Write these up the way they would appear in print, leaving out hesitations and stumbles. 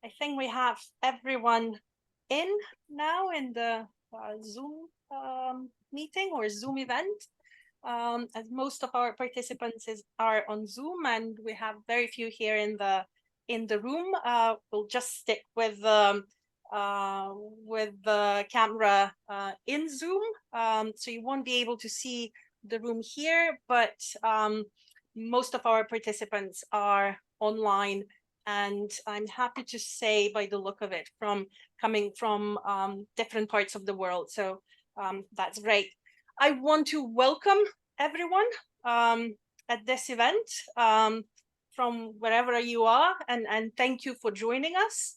I think we have everyone in now in the Zoom meeting or Zoom event. As most of our participants are on Zoom, and we have very few here in the room. We'll just stick with the camera in Zoom, so you won't be able to see the room here, but most of our participants are online. And I'm happy to say, by the look of it, coming from different parts of the world. So that's great. I want to welcome everyone at this event from wherever you are, and thank you for joining us.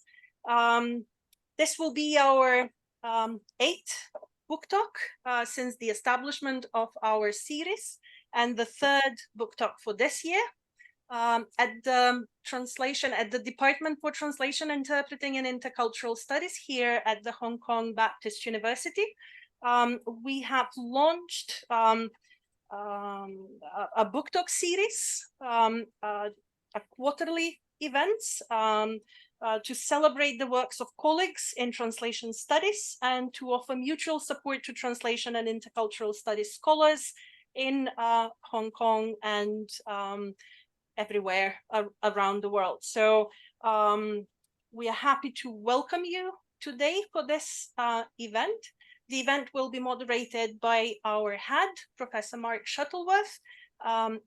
This will be our 8th book talk since the establishment of our series, and the 3rd book talk for this year. At the Department for Translation, Interpreting and Intercultural Studies here at the Hong Kong Baptist University, we have launched a book talk series, a quarterly events to celebrate the works of colleagues in translation studies and to offer mutual support to translation and intercultural studies scholars in Hong Kong and everywhere around the world. So we are happy to welcome you today for this event. The event will be moderated by our head, Professor Mark Shuttleworth.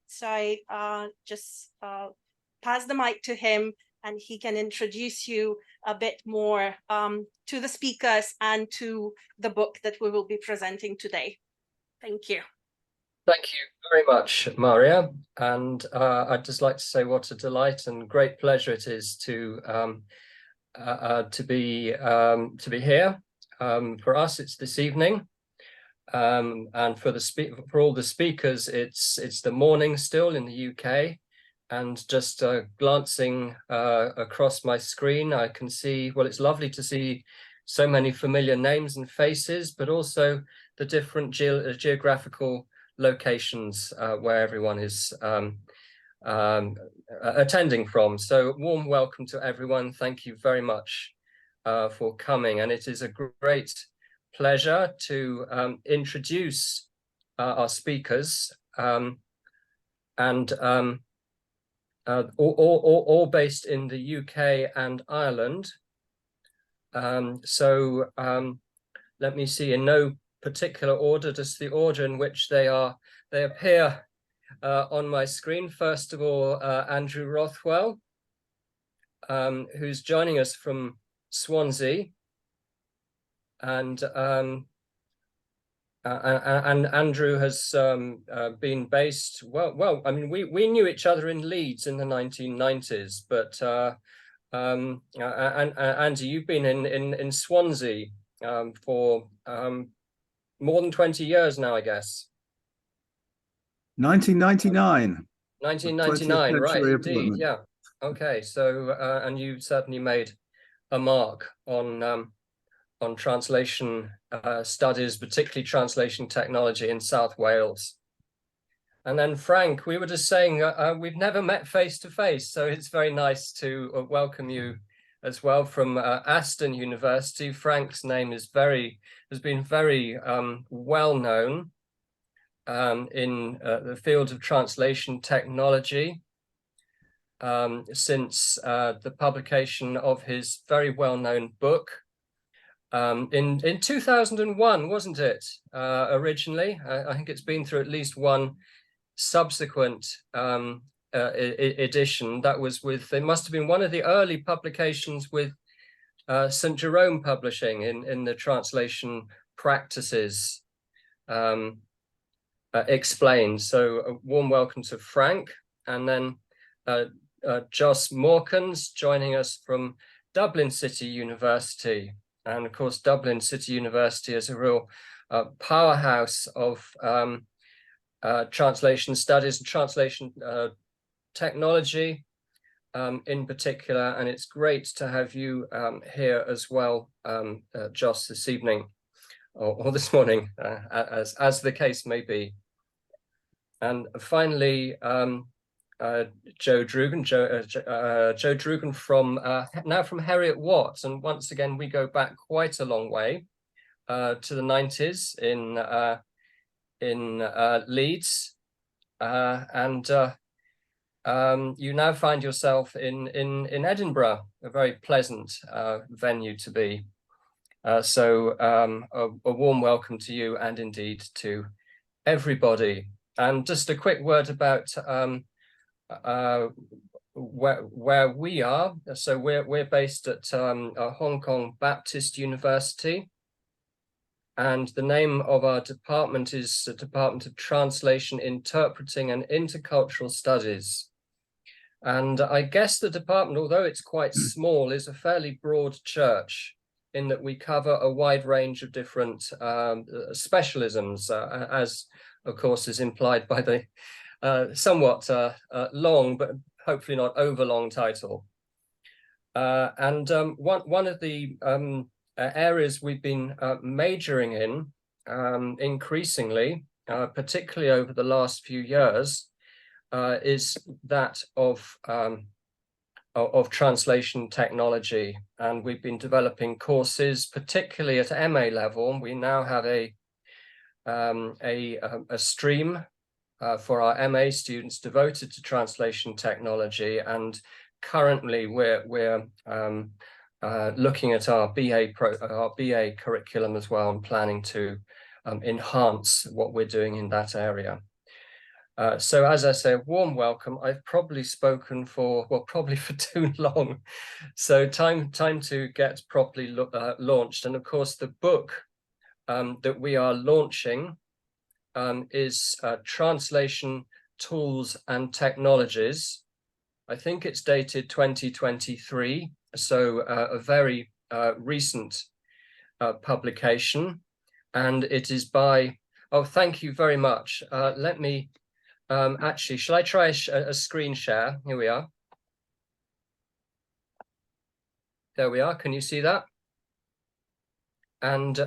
So I just pass the mic to him, and he can introduce you a bit more to the speakers and to the book that we will be presenting today. Thank you. Thank you very much, Maria. And I'd just like to say what a delight and great pleasure it is to be here. For us, it's this evening, and for all the speakers, it's the morning still in the UK. And just glancing across my screen, I can see, well, it's lovely to see so many familiar names and faces, but also the different geographical locations where everyone is attending from. So warm welcome to everyone. Thank you very much for coming. And it is a great pleasure to introduce our speakers, and all based in the UK and Ireland. So let me see, in no particular order, just the order in which they appear on my screen. First of all, Andrew Rothwell, who's joining us from Swansea, and Andrew has been based, well, I mean, we knew each other in Leeds in the 1990s, but Andy, you've been in Swansea for more than 20 years now, I guess. 1999. 1999, right, indeed, yeah. Okay, so, and you certainly made a mark on translation studies, particularly translation technology in South Wales. And then Frank, we were just saying we've never met face to face, so it's very nice to welcome you as well from Aston University. Frank's name has been very well known in the field of translation technology since the publication of his very well-known book in 2001, wasn't it? Originally, I think it's been through at least one subsequent edition. That was with, it must have been one of the early publications with St. Jerome Publishing in the translation practices explained. So a warm welcome to Frank, and then Joss Moorkens joining us from Dublin City University. And of course, Dublin City University is a real powerhouse of translation studies and translation technology in particular. And it's great to have you here as well, Joss, this evening or this morning, as the case may be. And finally, Joe Drugan, Joe Drugan from now from Heriot-Watt, and once again we go back quite a long way to the 90s in Leeds, and you now find yourself in Edinburgh, a very pleasant venue to be. So a warm welcome to you, and indeed to everybody. And just a quick word about where we are. So we're based at Hong Kong Baptist University, and the name of our department is the Department of Translation, Interpreting and Intercultural Studies. And I guess the department, although it's quite small, is a fairly broad church in that we cover a wide range of different specialisms, as of course is implied by the somewhat long, but hopefully not overlong title. And one of the areas we've been majoring in increasingly, particularly over the last few years, is that of translation technology. And we've been developing courses, particularly at MA level. We now have a stream for our MA students devoted to translation technology, and currently we're looking at our BA curriculum as well, and planning to enhance what we're doing in that area. So as I say, a warm welcome. I've probably spoken for, well, probably for too long. So time to get properly launched. And of course, the book that we are launching is Translation Tools and Technologies. I think it's dated 2023, so a very recent publication. And it is by, oh, thank you very much. Let me, actually, shall I try a screen share? Here we are. There we are. Can you see that? And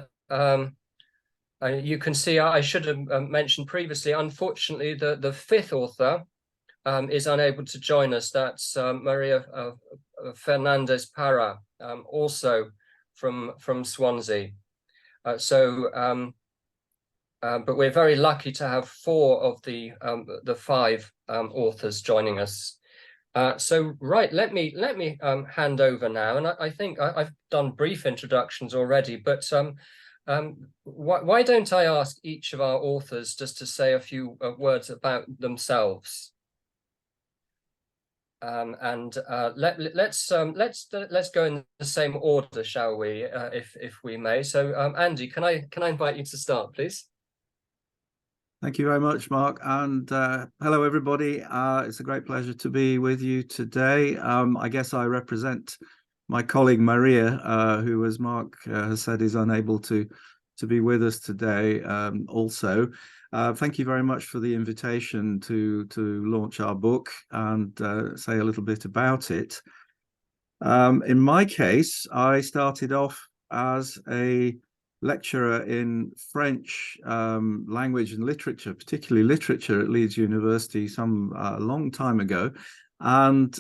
you can see, I should have mentioned previously, unfortunately, the fifth author is unable to join us. That's Maria Fernandez Parra, also from Swansea. But we're very lucky to have 4 of the 5 authors joining us. So right, let me hand over now, and I think I've done brief introductions already, but why don't I ask each of our authors just to say a few words about themselves, and let's go in the same order, shall we, if we may. So Andy, can I invite you to start, please? Thank you very much, Mark, and hello everybody. It's a great pleasure to be with you today. I guess I represent my colleague Maria, who, as Mark has said, is unable to be with us today. Also, thank you very much for the invitation to launch our book and say a little bit about it. In my case, I started off as a lecturer in French language and literature, particularly literature at Leeds University a long time ago. And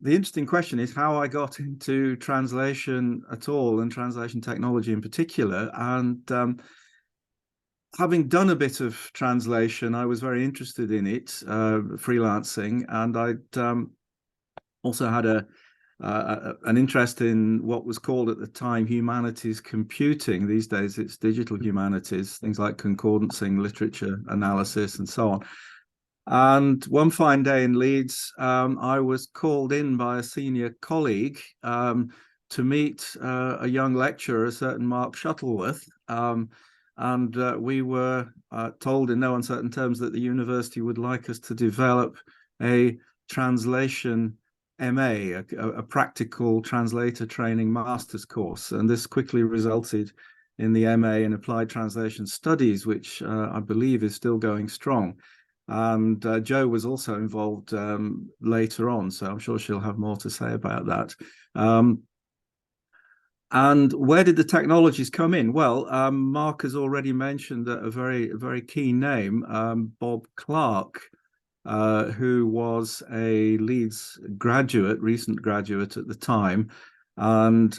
the interesting question is how I got into translation at all, and translation technology in particular. And having done a bit of translation, I was very interested in it, freelancing, and I'd also had an interest in what was called at the time humanities computing. These days it's digital humanities, things like concordancing, literature analysis, and so on. And one fine day in Leeds, I was called in by a senior colleague to meet a young lecturer, a certain Mark Shuttleworth. And we were told in no uncertain terms that the university would like us to develop a translation MA, a practical translator training master's course. And this quickly resulted in the MA in Applied Translation Studies, which I believe is still going strong. And Jo was also involved later on, so I'm sure she'll have more to say about that. And where did the technologies come in? Well, Mark has already mentioned a very key name, Bob Clark. who was a Leeds graduate, recent graduate at the time. And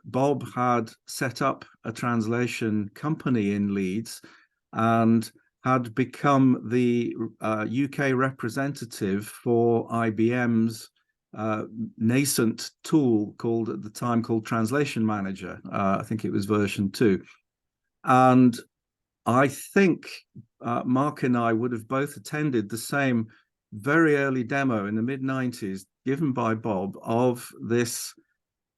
Bob had set up a translation company in Leeds and had become the UK representative for IBM's nascent tool called at the time called Translation Manager. I think it was version 2. And I think Mark and I would have both attended the same very early demo in the mid-90s given by Bob of this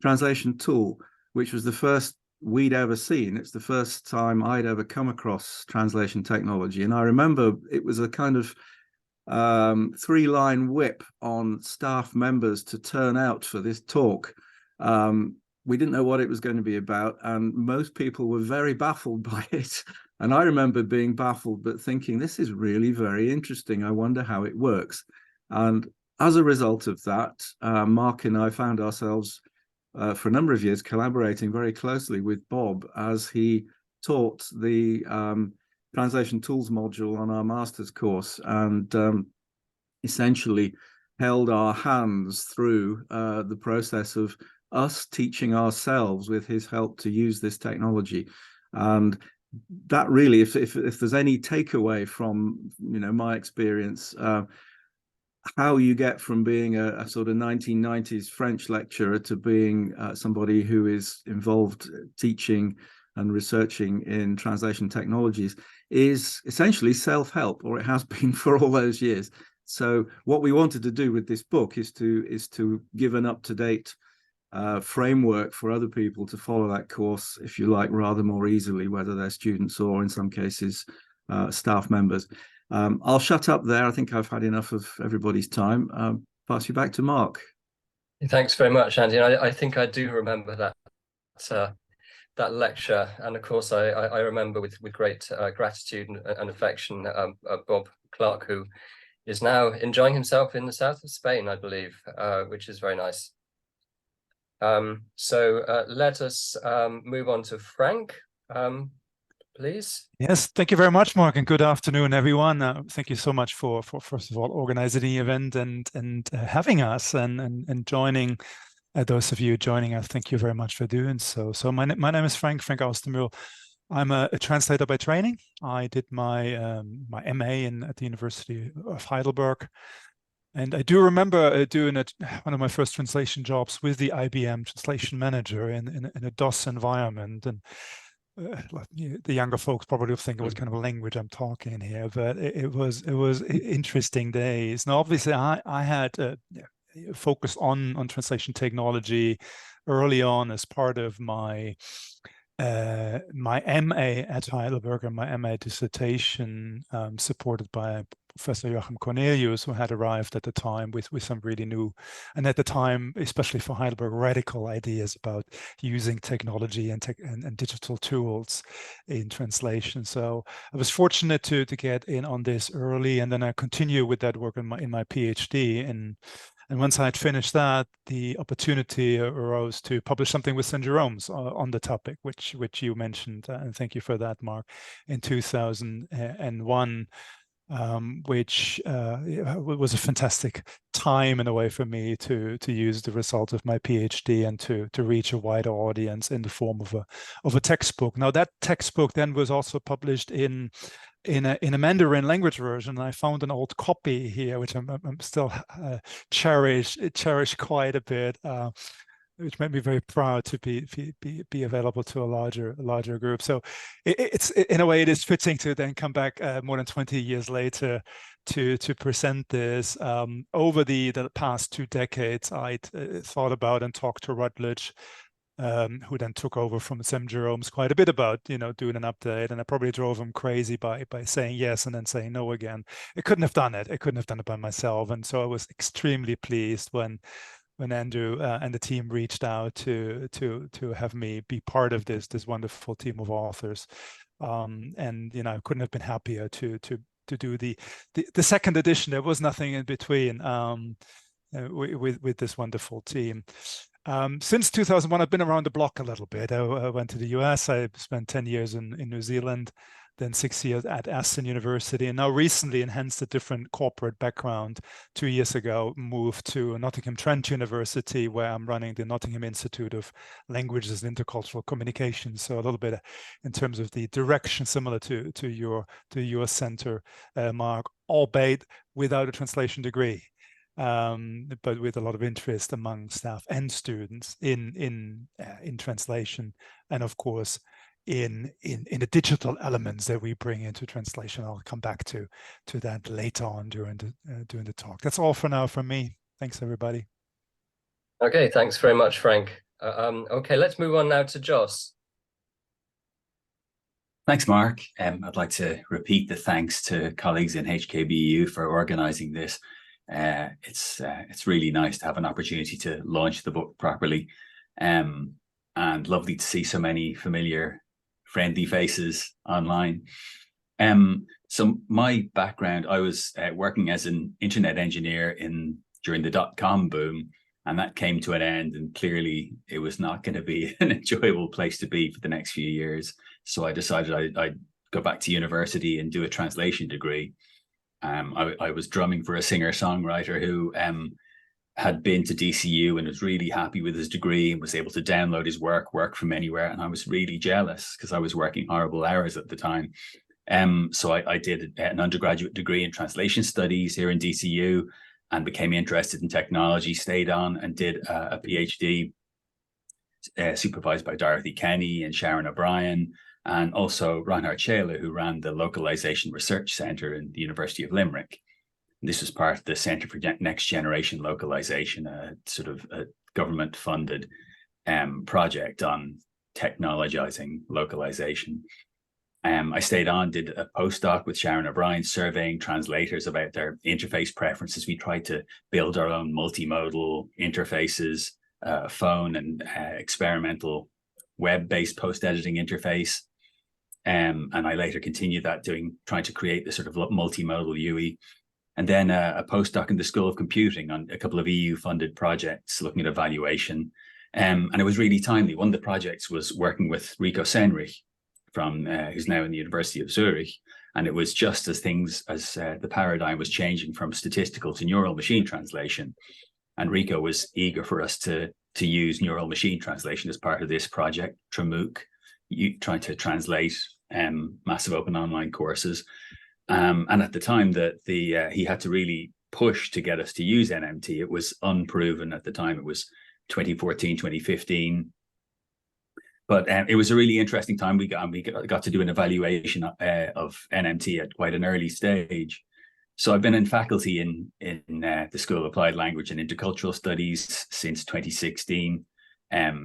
translation tool, which was the first we'd ever seen. It's the first time I'd ever come across translation technology. And I remember it was a kind of 3-line whip on staff members to turn out for this talk. We didn't know what it was going to be about, and most people were very baffled by it. And I remember being baffled, but thinking, this is really very interesting. I wonder how it works. And as a result of that, Mark and I found ourselves for a number of years collaborating very closely with Bob as he taught the translation tools module on our master's course, and essentially held our hands through the process of us teaching ourselves with his help to use this technology. And that really, if there's any takeaway from my experience, how you get from being a sort of 1990s French lecturer to being somebody who is involved teaching and researching in translation technologies is essentially self-help, or it has been for all those years. So what we wanted to do with this book is to give an up-to-date framework for other people to follow that course, if you like, rather more easily, whether they're students or in some cases staff members. I'll shut up there. I think I've had enough of everybody's time. Pass you back to Mark. Thanks very much, Andy. And I think I do remember that lecture, and of course I remember with great gratitude and affection Bob Clark, who is now enjoying himself in the south of Spain, I believe, which is very nice. So let us move on to Frank, please. Yes, thank you very much, Mark, and good afternoon, everyone. Thank you so much for first of all organizing the event and having us and joining. Those of you joining us, thank you very much for doing so. So my name is Frank Austermuehl. I'm a translator by training. I did my my MA at the University of Heidelberg. And I do remember doing one of my first translation jobs with the IBM Translation Manager in a DOS environment. And the younger folks probably think what kind of a language I'm talking here, but it was interesting days. Now, obviously, I had focused on translation technology early on as part of my my MA at Heidelberg and my MA dissertation, supported by Professor Joachim Cornelius, who had arrived at the time with some really new, and at the time, especially for Heidelberg, radical ideas about using technology and digital tools in translation. So I was fortunate to get in on this early, and then I continue with that work in my PhD. And once I had finished that, the opportunity arose to publish something with St. Jerome's on the topic, which you mentioned, and thank you for that, Mark, in 2001, which was a fantastic time in a way for me to use the result of my PhD and to reach a wider audience in the form of a textbook. Now, that textbook then was also published in a Mandarin language version. I found an old copy here, which I'm still cherish quite a bit, which made me very proud to be available to a larger group. So it's in a way it is fitting to then come back more than 20 years later to present this. Over the past 2 decades, I'd thought about and talked to Rutledge, who then took over from St. Jerome's, quite a bit about doing an update, and I probably drove him crazy by saying yes and then saying no again. I couldn't have done it by myself, and so I was extremely pleased when Andrew and the team reached out to have me be part of this wonderful team of authors, and I couldn't have been happier to do the second edition. There was nothing in between with this wonderful team. Since 2001, I've been around the block a little bit. I went to the US. I spent 10 years in New Zealand. then 6 years at Aston University, and now recently, and hence a different corporate background, 2 years ago, moved to Nottingham Trent University, where I'm running the Nottingham Institute of Languages and Intercultural Communication. So a little bit in terms of the direction similar to your center, Mark, albeit without a translation degree. But with a lot of interest among staff and students in translation, and of course in the digital elements that we bring into translation. I'll come back to that later on during the talk. That's all for now from me. Thanks, everybody. Okay, thanks very much, Frank. Okay, let's move on now to Joss. Thanks, Mark. I'd like to repeat the thanks to colleagues in HKBU for organising this. It's really nice to have an opportunity to launch the book properly, and lovely to see so many familiar, friendly faces online. So my background, I was working as an internet engineer during the .com boom, and that came to an end, and clearly it was not going to be an enjoyable place to be for the next few years. So I decided I'd go back to university and do a translation degree. I was drumming for a singer-songwriter who had been to DCU and was really happy with his degree and was able to download his work from anywhere. And I was really jealous because I was working horrible hours at the time. So I did an undergraduate degree in translation studies here in DCU and became interested in technology, stayed on and did a PhD supervised by Dorothy Kenny and Sharon O'Brien, and also Reinhard Scheele, who ran the Localization Research Centre in the University of Limerick. This was part of the Centre for Next Generation Localization, a sort of a government-funded project on technologizing localization. I stayed on, did a postdoc with Sharon O'Brien, surveying translators about their interface preferences. We tried to build our own multimodal interfaces, phone and experimental web-based post-editing interface. And I later continued that trying to create this sort of multimodal UE. And then a postdoc in the School of Computing on a couple of EU-funded projects looking at evaluation. And it was really timely. One of the projects was working with Rico Senrich, who's now in the University of Zurich. And it was just as the paradigm was changing from statistical to neural machine translation. And Rico was eager for us to use neural machine translation as part of this project, TRMOOC, trying to translate massive open online courses. And at the time that he had to really push to get us to use NMT. It was unproven at the time. It was 2014, 2015. But it was a really interesting time. We got to do an evaluation of NMT at quite an early stage. So I've been in faculty in the School of Applied Language and Intercultural Studies since 2016. I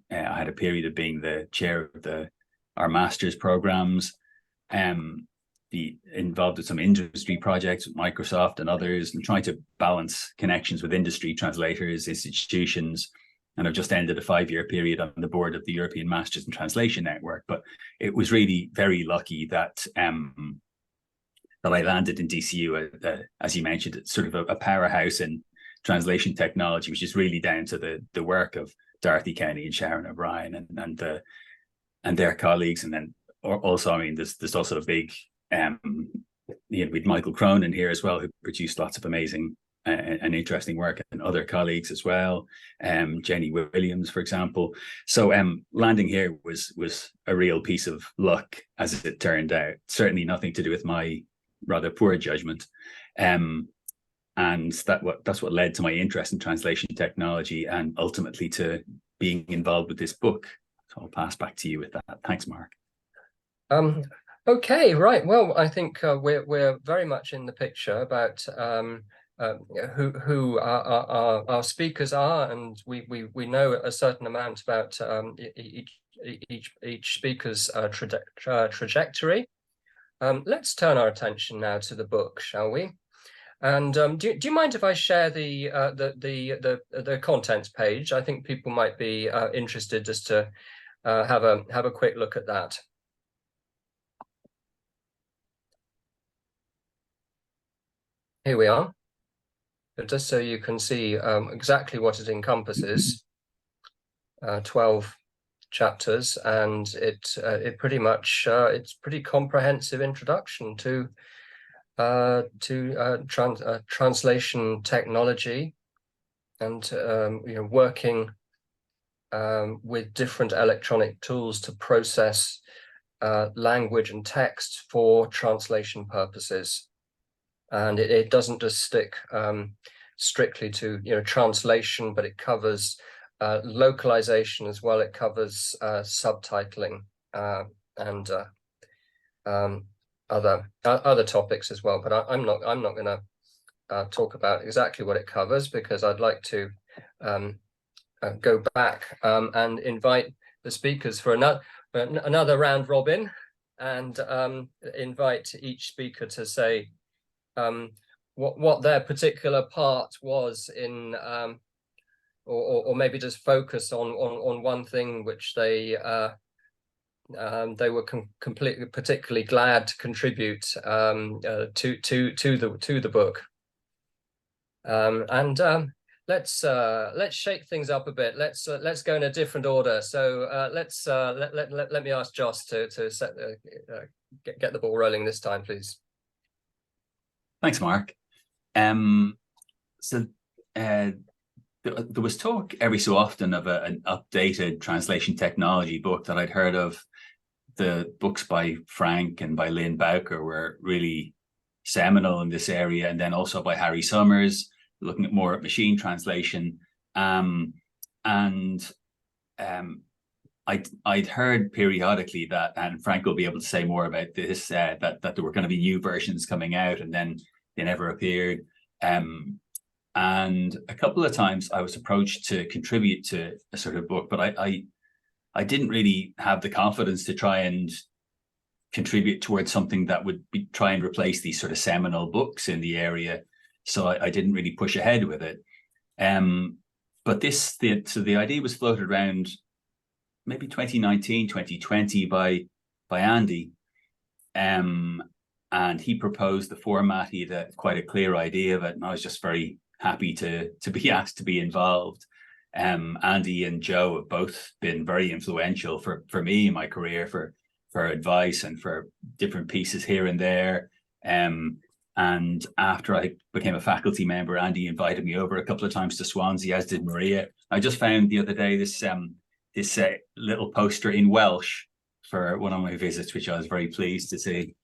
had a period of being the chair of our master's programs, involved with some industry projects with Microsoft and others, and trying to balance connections with industry, translators, institutions. And I've just ended a 5-year period on the board of the European Masters in Translation Network. But it was really very lucky that I landed in DCU, as you mentioned. It's sort of a powerhouse in translation technology, which is really down to the work of Dorothy Kenny and Sharon O'Brien and their colleagues. And then also, I mean, there's also a big, with Michael Cronin here as well, who produced lots of amazing and interesting work, and other colleagues as well, Jenny Williams, for example. So landing here was a real piece of luck, as it turned out. Certainly nothing to do with my rather poor judgment. And that's what led to my interest in translation technology and ultimately to being involved with this book. So I'll pass back to you with that. Thanks, Mark. Okay, right. Well, I think we're very much in the picture about who our speakers are, and we know a certain amount about each speaker's trajectory. Let's turn our attention now to the book, shall we? And do you mind if I share the contents page? I think people might be interested just to have a quick look at that. Here we are. But just so you can see exactly what it encompasses, 12 chapters, and it pretty much it's pretty comprehensive introduction to translation technology, and working with different electronic tools to process language and text for translation purposes. And it doesn't just stick strictly to translation, but it covers localization as well. It covers subtitling and other topics as well. But I'm not going to talk about exactly what it covers, because I'd like to go back and invite the speakers for another round robin, and invite each speaker to say what their particular part was in, or maybe just focus on one thing which they were completely particularly glad to contribute to the book. Let's shake things up a bit. Let's go in a different order. So let me ask Joss to get the ball rolling this time, please. Thanks, Mark. There was talk every so often of an updated translation technology book that I'd heard of. The books by Frank and by Lynn Bowker were really seminal in this area, and then also by Harry Summers, looking at more at machine translation. I'd heard periodically that, and Frank will be able to say more about this, that there were going to be new versions coming out, and then they never appeared. And a couple of times I was approached to contribute to a sort of book, but I didn't really have the confidence to try and contribute towards something that would try and replace these sort of seminal books in the area. So I didn't really push ahead with it. But the idea was floated around maybe 2019, 2020 by Andy. And he proposed the format. He had quite a clear idea of it, and I was just very happy to be asked to be involved. Andy and Joe have both been very influential for me in my career, for advice and for different pieces here and there. And after I became a faculty member, Andy invited me over a couple of times to Swansea, as did Maria. I just found the other day this little poster in Welsh for one of my visits, which I was very pleased to see.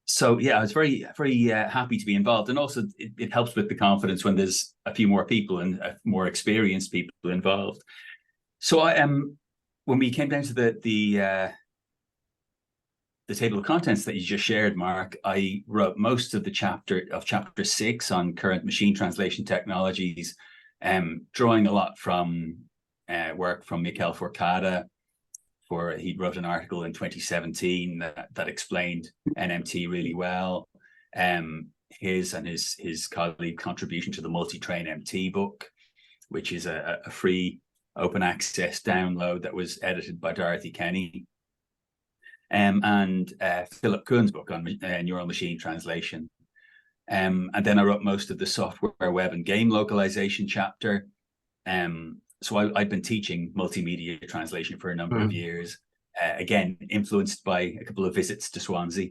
So yeah, I was very, very happy to be involved, and also it helps with the confidence when there's a few more people and more experienced people involved. So when we came down to the table of contents that you just shared, Mark, I wrote most of chapter 6 on current machine translation technologies, drawing a lot from work from Michael Forcada. He wrote an article in 2017 that explained NMT really well. His and his colleague contribution to the Multi-Train MT book, which is a free open access download that was edited by Dorothy Kenny. And Philip Kuhn's book on neural machine translation. And then I wrote most of the software, web, and game localization chapter. So I've been teaching multimedia translation for a number of years, again, influenced by a couple of visits to Swansea.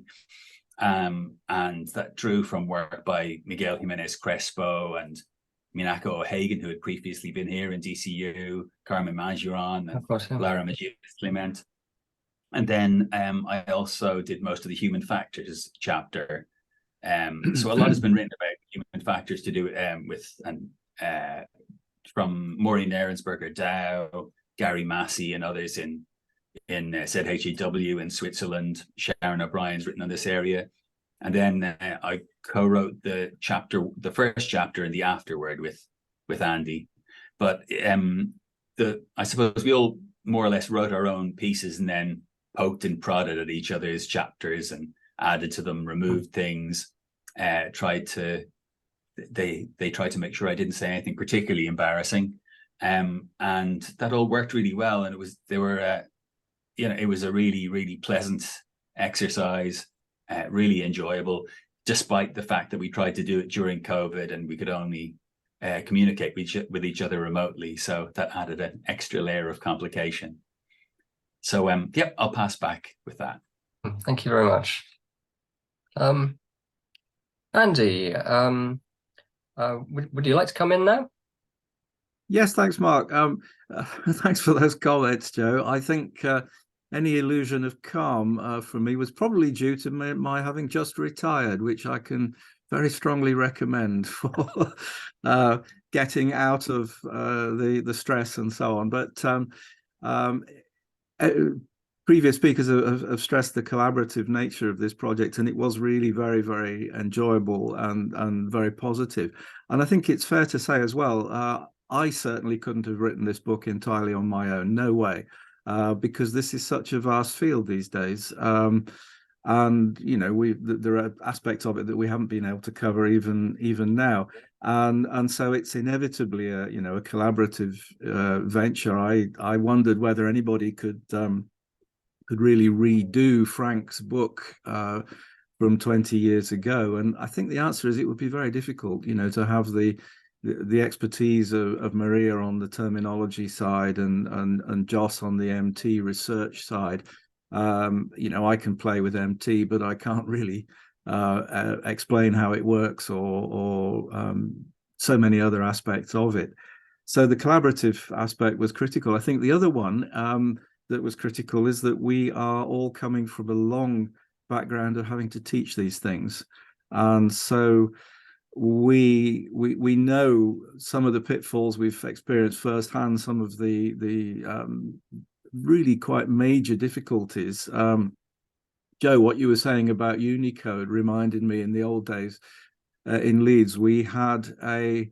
And that drew from work by Miguel Jimenez Crespo and Minako O'Hagan, who had previously been here in DCU, Carmen Majuron, and Lara Magidis-Clement. And then I also did most of the human factors chapter. So a lot has been written about human factors to do with from Maureen Ahrensberger Dow, Gary Massey, and others in ZHEW in Switzerland. Sharon O'Brien's written on this area. And then I co-wrote the first chapter in the afterword with Andy. But I suppose we all more or less wrote our own pieces and then poked and prodded at each other's chapters and added to them, removed things, tried to make sure I didn't say anything particularly embarrassing. And that all worked really well. And it was a really, really pleasant exercise, really enjoyable, despite the fact that we tried to do it during COVID and we could only communicate with each other remotely. So that added an extra layer of complication. So yep, I'll pass back with that. Thank you very much. Andy, would you like to come in now? Yes, thanks, Mark. Thanks for those comments, Joe. I think any illusion of calm for me was probably due to my having just retired, which I can very strongly recommend for getting out of the stress and so on. But previous speakers have stressed the collaborative nature of this project, and it was really very, very enjoyable and very positive. And I think it's fair to say as well, I certainly couldn't have written this book entirely on my own, no way, because this is such a vast field these days. And you know, there are aspects of it that we haven't been able to cover even now, and so it's inevitably a collaborative venture. I wondered whether anybody could really redo Frank's book from 20 years ago, and I think the answer is it would be very difficult, to have the expertise of Maria on the terminology side and Joss on the MT research side. I can play with MT, but I can't really explain how it works or so many other aspects of it. So the collaborative aspect was critical. I think the other one that was critical is that we are all coming from a long background of having to teach these things, and so we know some of the pitfalls. We've experienced firsthand some of the really quite major difficulties. Joe, what you were saying about Unicode reminded me, in the old days in Leeds, we had a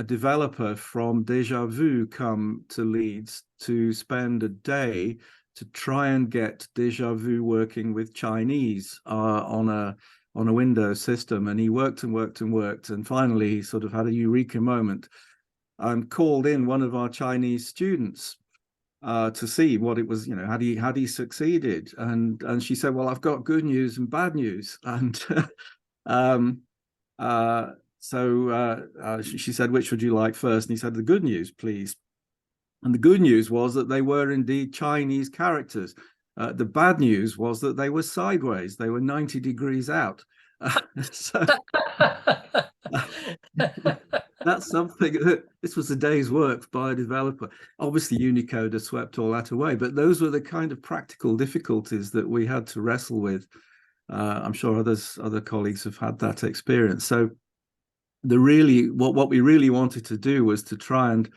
developer from Deja Vu come to Leeds to spend a day to try and get Deja Vu working with Chinese on a Windows system, and he worked and worked and worked, and finally he sort of had a eureka moment and called in one of our Chinese students to see what it was, had he succeeded, and she said, well, I've got good news and bad news, and she said, which would you like first? And he said, the good news, please. And the good news was that they were indeed Chinese characters. The bad news was that they were sideways. They were 90 degrees out. So that's something this was a day's work by a developer. Obviously, Unicode has swept all that away, but those were the kind of practical difficulties that we had to wrestle with. I'm sure other colleagues have had that experience. So what we really wanted to do was to try and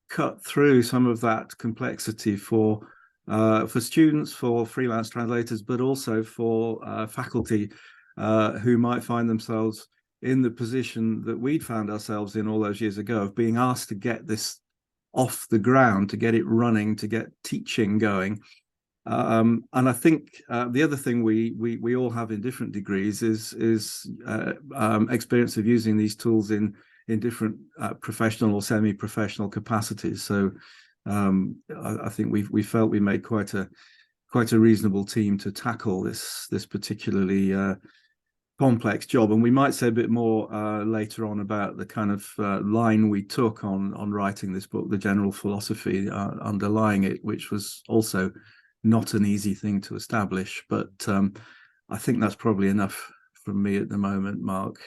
cut through some of that complexity for students, for freelance translators, but also for faculty who might find themselves in the position that we'd found ourselves in all those years ago, of being asked to get this off the ground, to get it running, to get teaching going. And I think the other thing we all have in different degrees is experience of using these tools in different professional or semi-professional capacities. So I think we felt we made quite a reasonable team to tackle this particularly complex job. And we might say a bit more later on about the kind of line we took on writing this book, the general philosophy underlying it, which was also not an easy thing to establish. But I think that's probably enough from me at the moment, Mark.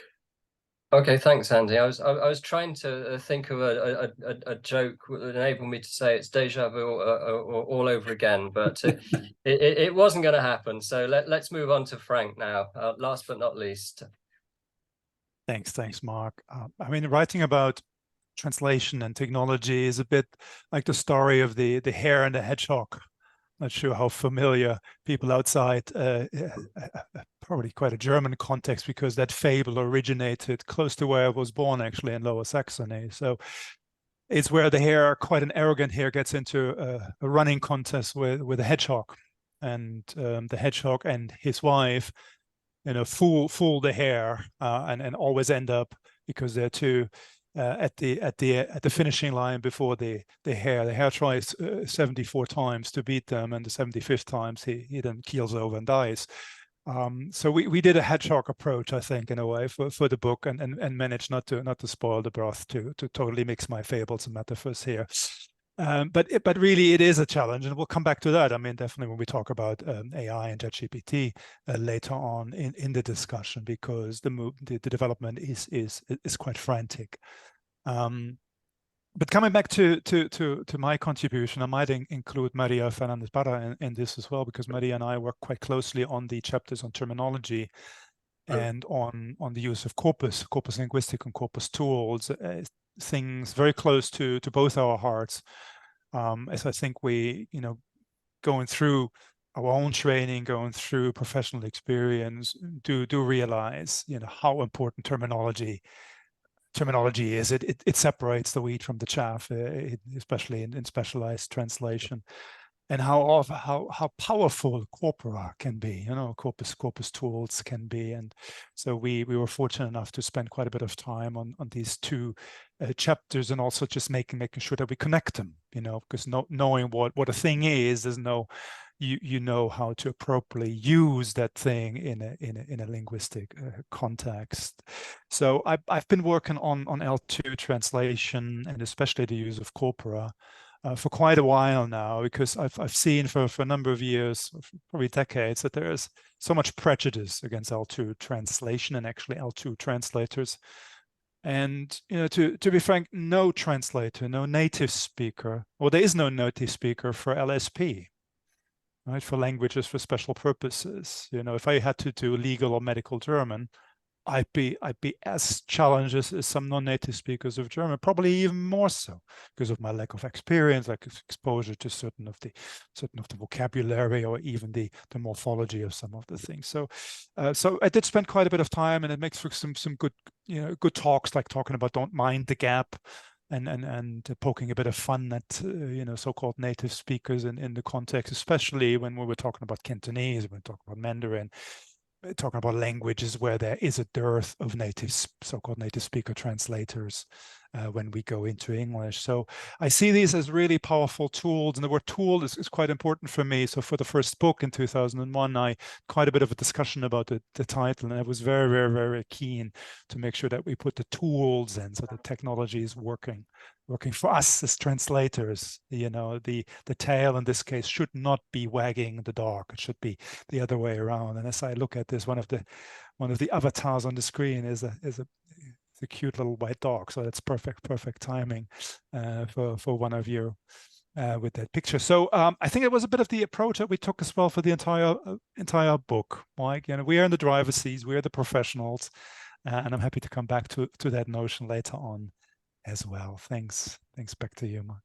Okay, thanks, Andy. I was trying to think of a joke that would enable me to say it's deja vu all over again, but it wasn't going to happen. So let's move on to Frank now. Last but not least. Thanks, Mark. I mean, writing about translation and technology is a bit like the story of the hare and the hedgehog. Not sure how familiar people outside, probably quite a German context, because that fable originated close to where I was born, actually, in Lower Saxony. So it's where the hare, quite an arrogant hare, gets into a running contest with a hedgehog, and the hedgehog and his wife, fool the hare and always end up, because they're two. At the finishing line before the hare. The hare tries 74 times to beat them, and the 75th times he then keels over and dies. So we did a hedgehog approach, I think, in a way for the book, and managed not to spoil the broth, to totally mix my fables and metaphors here. But really, it is a challenge, and we'll come back to that. I mean, definitely when we talk about AI and ChatGPT later on in the discussion, because the development is quite frantic. But coming back to my contribution, I might include Maria Fernandez-Barra in this as well, because Maria and I work quite closely on the chapters on terminology and on the use of corpus linguistic and corpus tools, things very close to both our hearts. As I think we, going through our own training, going through professional experience, do realize, how important terminology is. It separates the wheat from the chaff, especially in specialized translation, and how powerful corpora can be, corpus tools can be. And so we were fortunate enough to spend quite a bit of time on these two chapters, and also just making sure that we connect them, because knowing what a thing is, there's no, you know how to appropriately use that thing in a linguistic context. So I've been working on L2 translation, and especially the use of corpora, for quite a while now, because I've seen for a number of years, probably decades, that there is so much prejudice against L2 translation and actually L2 translators. And to be frank, no translator, no native speaker, or there is no native speaker for LSP, right? For languages for special purposes. If I had to do legal or medical German, I'd be as challenged as some non-native speakers of German, probably even more so, because of my lack of experience, like exposure to certain of the vocabulary, or even the morphology of some of the things. So I did spend quite a bit of time, and it makes for some good good talks, like talking about don't mind the gap, and poking a bit of fun at so-called native speakers in the context, especially when we were talking about Cantonese, when we talk about Mandarin, talking about languages where there is a dearth of so-called native speaker translators when we go into English. So I see these as really powerful tools, and the word tool is quite important for me. So for the first book in 2001, I quite a bit of a discussion about the title, and I was very, very, very keen to make sure that we put the tools in, so the technology is working for us as translators. The tail in this case should not be wagging the dog. It should be the other way around. And as I look at this, one of the avatars on the screen is a cute little white dog. So that's perfect timing for one of you with that picture. So I think it was a bit of the approach that we took as well for the entire book. Like, we are in the driver's seats, we are the professionals, and I'm happy to come back to that notion later on as well. Thanks back to you, Mark.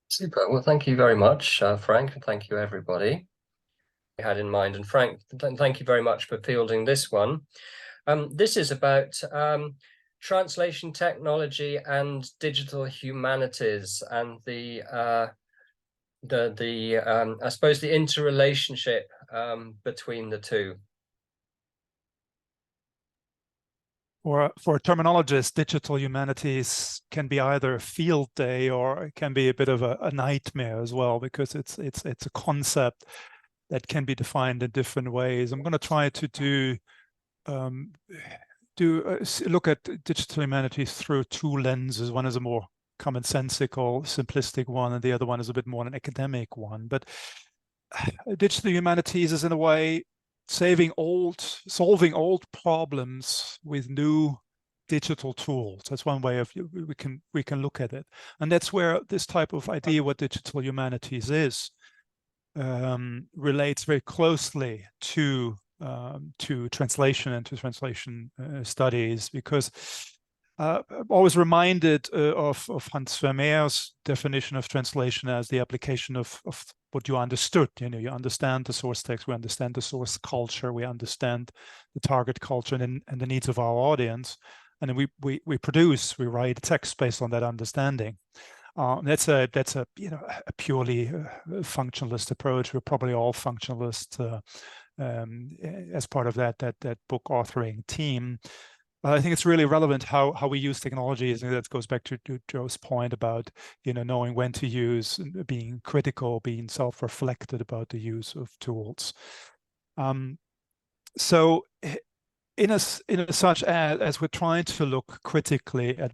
Super. Well, thank you very much, Frank, and thank you everybody we had in mind. And Frank, thank you very much for fielding this one. This is about translation technology and digital humanities, and I suppose the interrelationship between the two. For a terminologist, digital humanities can be either a field day, or it can be a bit of a nightmare as well, because it's a concept that can be defined in different ways. I'm going to try to look at digital humanities through two lenses. One is a more commonsensical, simplistic one, and the other one is a bit more an academic one. But digital humanities is in a way solving old problems with new digital tools. That's one way of we can look at it, and that's where this type of idea, what digital humanities is, relates very closely to translation and to translation studies, because I'm always reminded of Hans Vermeer's definition of translation as the application of what you understood. You understand the source text, we understand the source culture, we understand the target culture and the needs of our audience, and then we write a text based on that understanding. That's a purely functionalist approach. We're probably all functionalists as part of that book authoring team. I think it's really relevant how we use technology. I think that goes back to Joe's point about knowing when to use, being critical, being self-reflected about the use of tools. So in such as we're trying to look critically at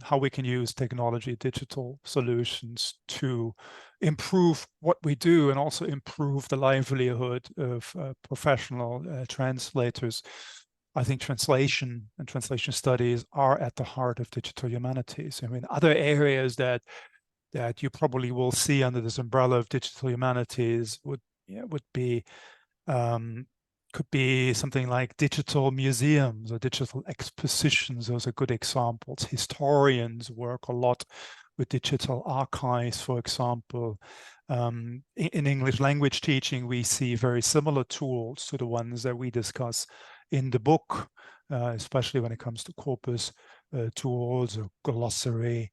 how we can use technology, digital solutions to improve what we do and also improve the livelihood of professional translators, I think translation and translation studies are at the heart of digital humanities. I mean, other areas that you probably will see under this umbrella of digital humanities would be could be something like digital museums or digital expositions. Those are good examples. Historians work a lot with digital archives, for example. In English language teaching, we see very similar tools to the ones that we discuss in the book, especially when it comes to corpus tools or glossary,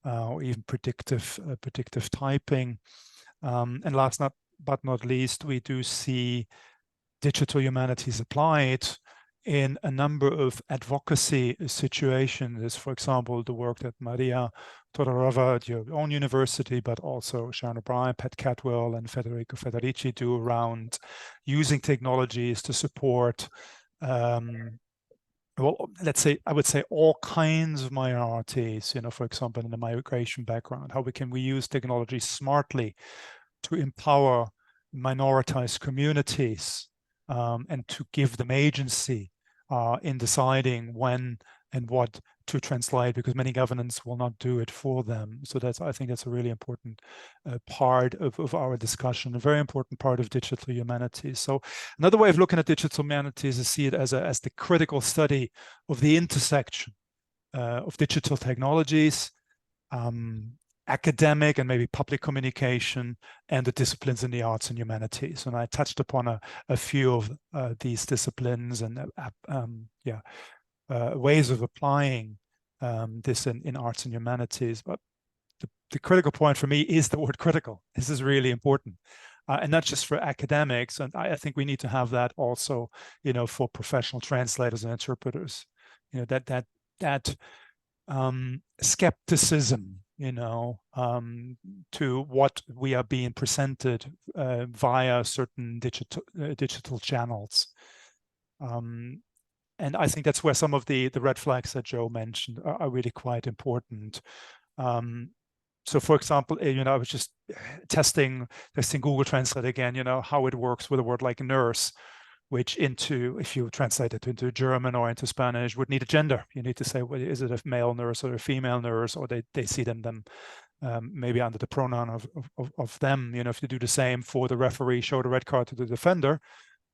or even predictive typing. And last but not least, we do see digital humanities applied in a number of advocacy situations, for example, the work that Maria Todorova at your own university, but also Sharon O'Brien, Pat Cadwell, and Federico Federici do around using technologies to support, well, let's say, I would say all kinds of minorities, for example, in the migration background, how we use technology smartly to empower minoritized communities, and to give them agency in deciding when and what to translate, because many governments will not do it for them. So I think that's a really important part of our discussion, a very important part of digital humanities. So another way of looking at digital humanities is see it as the critical study of the intersection of digital technologies, academic and maybe public communication, and the disciplines in the arts and humanities. And I touched upon a few of these disciplines and ways of applying this in arts and humanities. But the critical point for me is the word critical. This is really important. And not just for academics. And I think we need to have that also, for professional translators and interpreters, that skepticism, to what we are being presented via certain digital channels. And I think that's where some of the red flags that Joe mentioned are really quite important. So for example, I was just testing Google Translate again, how it works with a word like nurse, which if you translate it into German or into Spanish, would need a gender. You need to say, well, is it a male nurse or a female nurse, or they see them maybe under the pronoun of them. If you do the same for the referee, show the red card to the defender,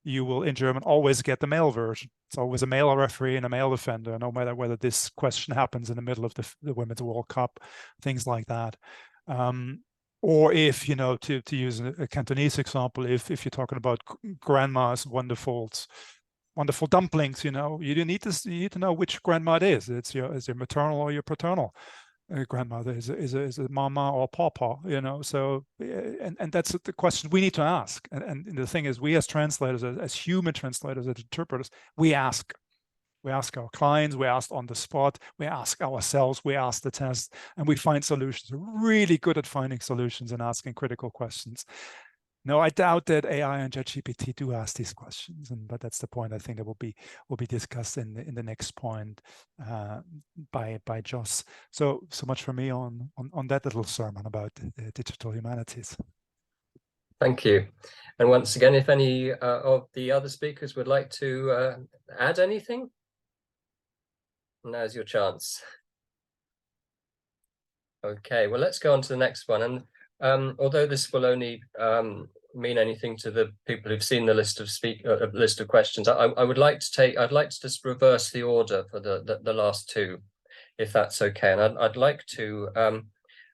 you will in German always get the male version. It's always a male referee and a male defender, no matter whether this question happens in the middle of the Women's World Cup, things like that. Or if, to use a Cantonese example, if you're talking about grandma's wonderful dumplings, you need to know which grandma it is. Is your maternal or your paternal grandmother? Is it mama or papa? So and that's the question we need to ask. And the thing is, we as translators, as human translators, as interpreters, we ask. We ask our clients, we ask on the spot, we ask ourselves, we ask the test, and we find solutions. We're really good at finding solutions and asking critical questions. No, I doubt that AI and ChatGPT do ask these questions, but that's the point I think that will be discussed in the next point by Joss. So much for me on that little sermon about digital humanities. Thank you. And once again, if any of the other speakers would like to add anything, now's your chance. Okay, well, let's go on to the next one. And although this will only mean anything to the people who've seen the list of questions, I'd like to just reverse the order for the last two, if that's okay. And I'd like to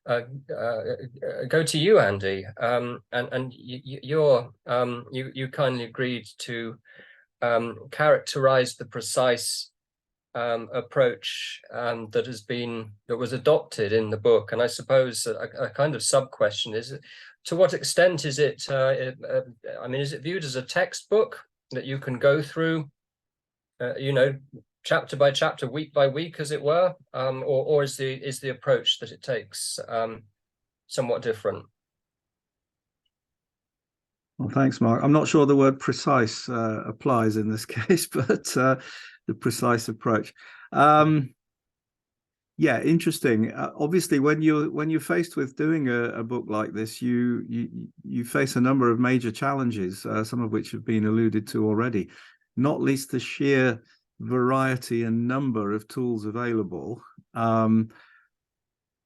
go to you, Andy. And you kindly agreed to characterize the precise approach that was adopted in the book. And I suppose a kind of sub question is, to what extent is it is it viewed as a textbook that you can go through chapter by chapter, week by week, as it were, or is the approach that it takes somewhat different? Well, thanks, Mark. I'm not sure the word precise applies in this case, but the precise approach. Yeah, interesting. Obviously, when you're faced with doing a book like this, you face a number of major challenges, some of which have been alluded to already, not least the sheer variety and number of tools available,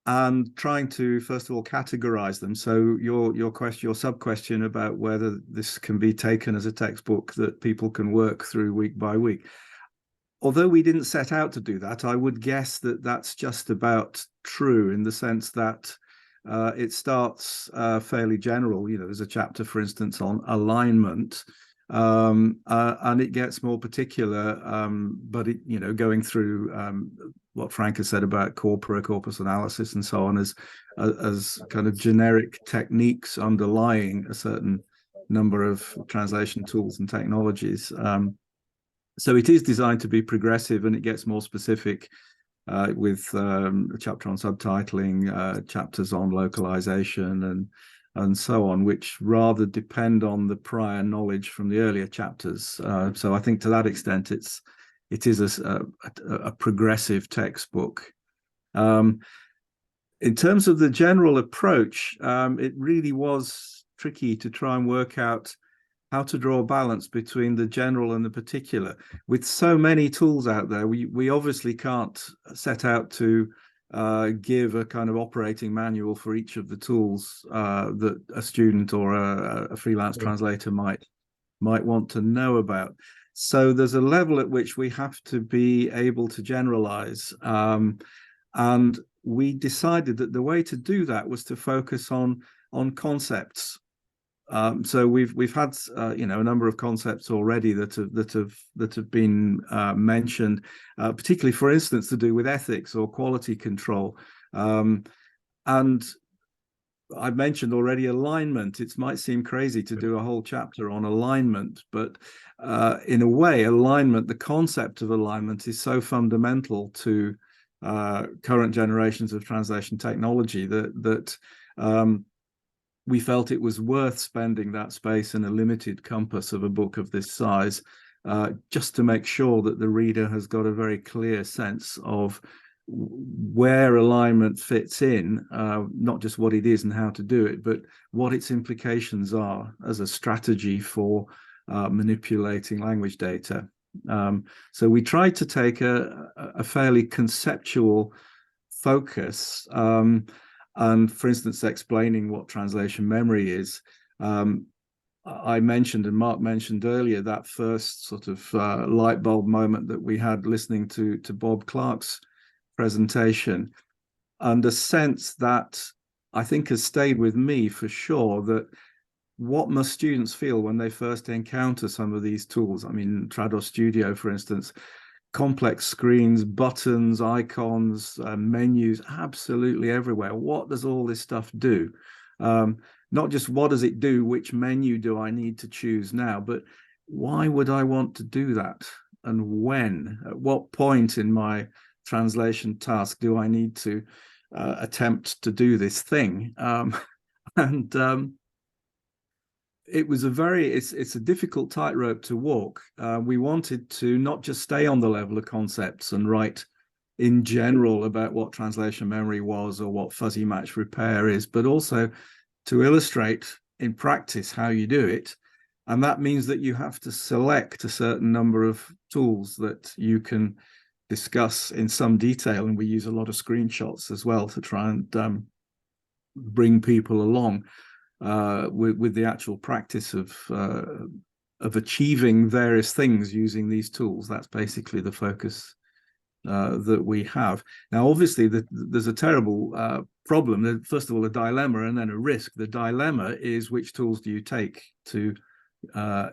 and trying to, first of all, categorize them. So your sub-question about whether this can be taken as a textbook that people can work through week by week. Although we didn't set out to do that, I would guess that that's just about true, in the sense that it starts fairly general. You know, there's a chapter, for instance, on alignment, and it gets more particular, but it, you know, going through what Frank has said about corpus analysis and so on, as kind of generic techniques underlying a certain number of translation tools and technologies. So it is designed to be progressive, and it gets more specific with a chapter on subtitling, chapters on localization, and so on, which rather depend on the prior knowledge from the earlier chapters. So I think to that extent, it is a progressive textbook. In terms of the general approach, it really was tricky to try and work out how to draw a balance between the general and the particular. With so many tools out there, we obviously can't set out to give a kind of operating manual for each of the tools that a student or a freelance translator might want to know about. So there's a level at which we have to be able to generalize. And we decided that the way to do that was to focus on concepts. So we've had you know, a number of concepts already that have been mentioned, particularly, for instance, to do with ethics or quality control. And I mentioned already alignment. It might seem crazy to do a whole chapter on alignment, but in a way, alignment, the concept of alignment, is so fundamental to current generations of translation technology that we felt it was worth spending that space in a limited compass of a book of this size, just to make sure that the reader has got a very clear sense of where alignment fits in, not just what it is and how to do it, but what its implications are as a strategy for manipulating language data. So we tried to take a fairly conceptual focus, and, for instance, explaining what translation memory is. I mentioned, and Mark mentioned earlier, that first sort of light bulb moment that we had listening to Bob Clark's presentation, and a sense that I think has stayed with me for sure, that what must students feel when they first encounter some of these tools? I mean, Trados Studio, for instance, complex screens, buttons, icons, menus, absolutely everywhere. What does all this stuff do? Not just what does it do, which menu do I need to choose now, but why would I want to do that? And when? At what point in my translation task do I need to attempt to do this thing? It was it's a difficult tightrope to walk. We wanted to not just stay on the level of concepts and write in general about what translation memory was or what fuzzy match repair is, but also to illustrate in practice how you do it. And that means that you have to select a certain number of tools that you can discuss in some detail. And we use a lot of screenshots as well to try and bring people along with the actual practice of achieving various things using these tools. That's basically the focus that we have. Now, obviously, there's a terrible problem. First of all, a dilemma, and then a risk. The dilemma is, which tools do you take to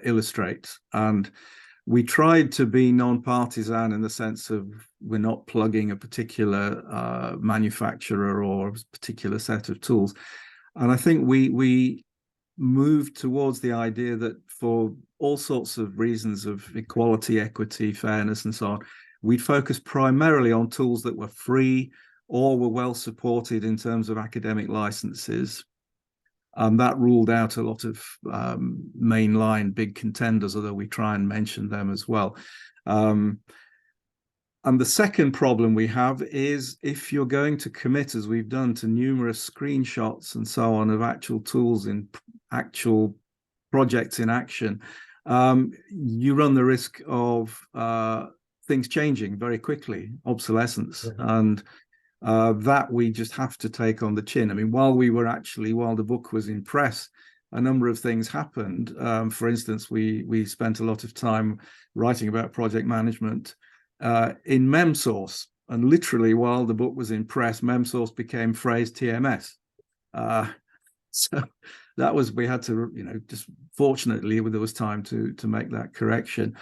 illustrate? And we tried to be non-partisan in the sense of we're not plugging a particular manufacturer or a particular set of tools. And I think we moved towards the idea that for all sorts of reasons of equality, equity, fairness, and so on, we'd focus primarily on tools that were free or were well supported in terms of academic licenses. That ruled out a lot of mainline big contenders, although we try and mention them as well. And the second problem we have is if you're going to commit, as we've done, to numerous screenshots and so on of actual tools in actual projects in action, you run the risk of things changing very quickly, obsolescence. And that we just have to take on the chin. I mean, while the book was in press, a number of things happened. For instance, we spent a lot of time writing about project management in MemSource, and literally while the book was in press, MemSource became phrase TMS. So that was, we had to, just fortunately there was time to make that correction.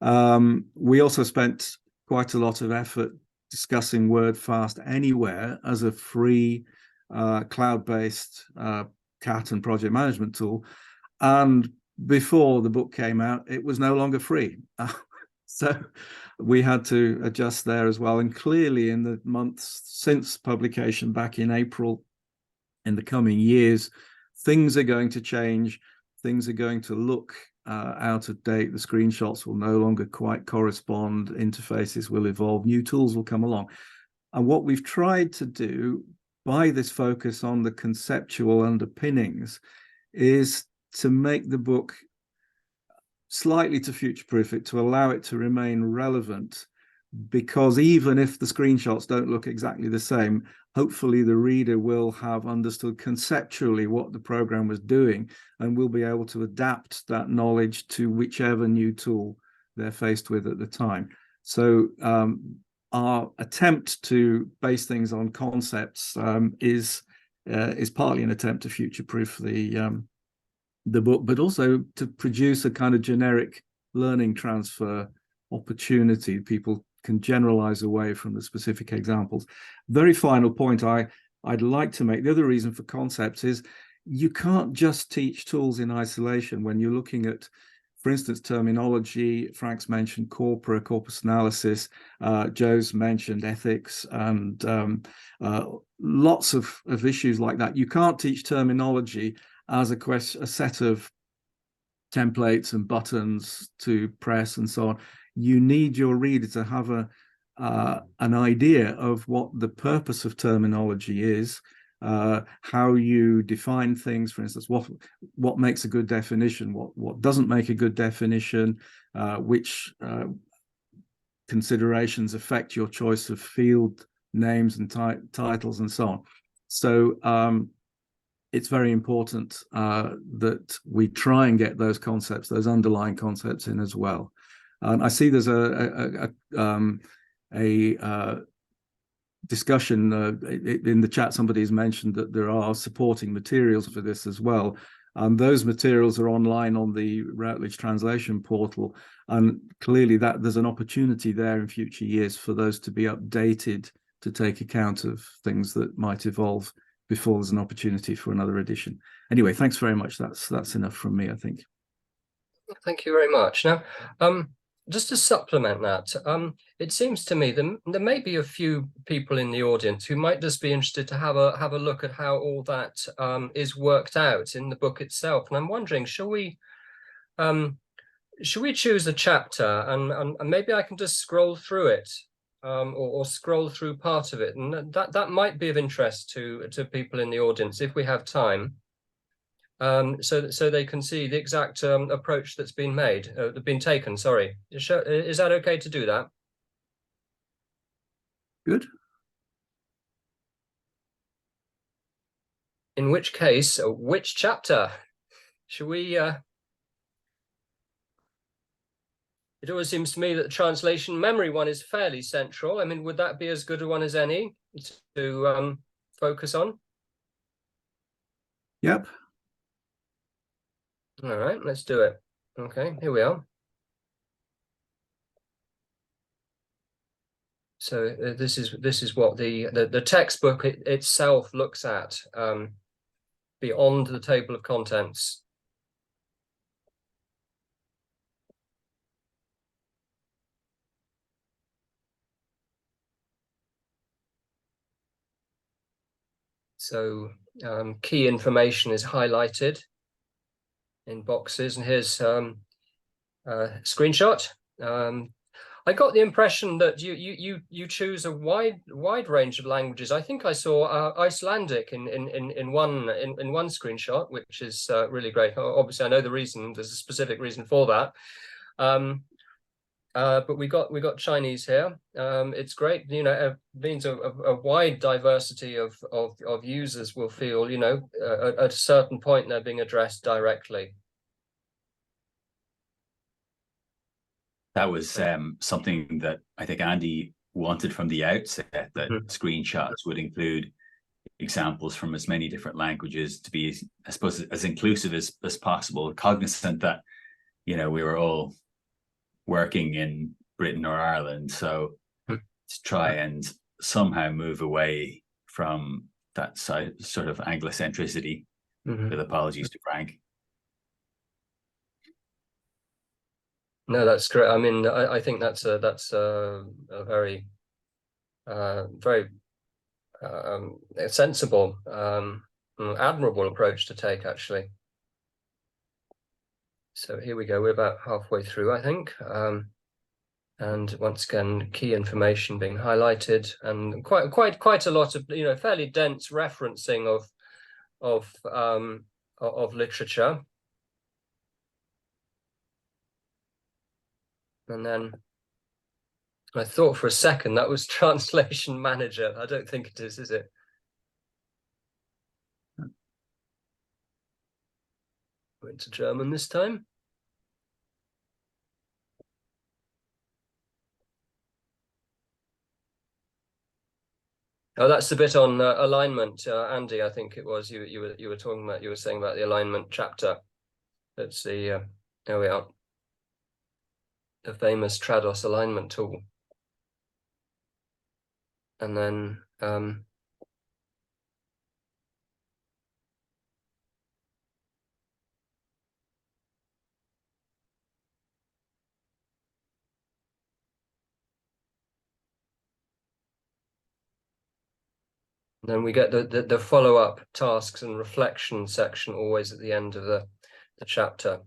We also spent quite a lot of effort discussing WordFast Anywhere as a free cloud-based CAT and project management tool. And before the book came out, it was no longer free. So we had to adjust there as well. And clearly in the months since publication back in April, in the coming years, things are going to change. Things are going to look out of date. The screenshots will no longer quite correspond. Interfaces will evolve. New tools will come along. And what we've tried to do by this focus on the conceptual underpinnings is to make the book slightly to future-proof it, to allow it to remain relevant, because even if the screenshots don't look exactly the same, hopefully the reader will have understood conceptually what the program was doing and will be able to adapt that knowledge to whichever new tool they're faced with at the time. So our attempt to base things on concepts is partly an attempt to future-proof the book, but also to produce a kind of generic learning transfer opportunity. People can generalize away from the specific examples. Very final point I'd like to make, the other reason for concepts is you can't just teach tools in isolation. When you're looking at, for instance, terminology, Frank's mentioned corpus analysis, Joe's mentioned ethics, and lots of issues like that. You can't teach terminology as a set of templates and buttons to press and so on. You need your reader to have an idea of what the purpose of terminology is, how you define things, for instance, what makes a good definition, what doesn't make a good definition, which considerations affect your choice of field names and titles and so on. So it's very important that we try and get those concepts, those underlying concepts in as well. I see there's a discussion in the chat. Somebody's mentioned that there are supporting materials for this as well. Those materials are online on the Routledge translation portal, and clearly that there's an opportunity there in future years for those to be updated to take account of things that might evolve before there's an opportunity for another edition. Anyway, thanks very much. That's enough from me, I think. Thank you very much. Now, just to supplement that, it seems to me that there may be a few people in the audience who might just be interested to have a look at how all that is worked out in the book itself. And I'm wondering, shall we choose a chapter and maybe I can just scroll through it, or scroll through part of it, and that might be of interest to people in the audience if we have time. So they can see the exact approach that's been taken. Sorry, is that okay to do that? Good. In which case, which chapter? Should we? It always seems to me that the translation memory one is fairly central. I mean, would that be as good a one as any to focus on? Yep. All right, let's do it. Okay, here we are. So this is what the textbook itself looks at beyond the table of contents. So key information is highlighted in boxes, and here's a screenshot. I got the impression that you choose a wide range of languages. I think I saw Icelandic in one screenshot, which is really great. Obviously, I know the reason. There's a specific reason for that. But we got Chinese here. It's great. You know, it means a wide diversity of users will feel, you know, at a certain point they're being addressed directly. That was something that I think Andy wanted from the outset, that screenshots would include examples from as many different languages, to be, I suppose, as inclusive as possible, cognizant that, you know, we were all working in Britain or Ireland. So to try and somehow move away from that sort of Anglocentricity, with apologies to Frank. No, that's great. I mean, I think that's a very very sensible, admirable approach to take, actually. So here we go. We're about halfway through, I think. And once again, key information being highlighted, and quite a lot of, you know, fairly dense referencing of literature. And then I thought for a second that was Translation Manager. I don't think it is it? Went to German this time. Oh, that's the bit on alignment, Andy. I think it was you were talking about. You were saying about the alignment chapter. Let's see. There we are. The famous Trados alignment tool. And then we get the follow-up tasks and reflection section always at the end of the chapter.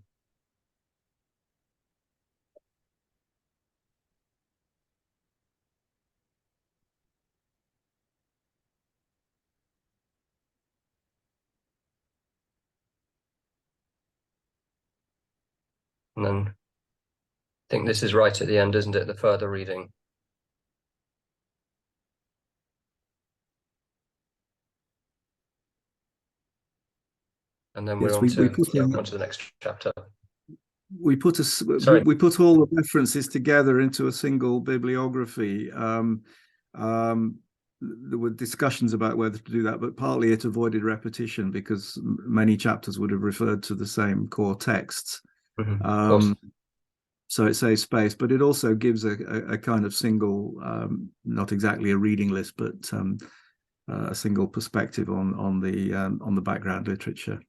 And then I think this is right at the end, isn't it? The further reading. And then we're on to the next chapter. We put all the references together into a single bibliography. There were discussions about whether to do that, but partly it avoided repetition because many chapters would have referred to the same core texts. So it saves space, but it also gives a kind of single, not exactly a reading list, but a single perspective on the background literature.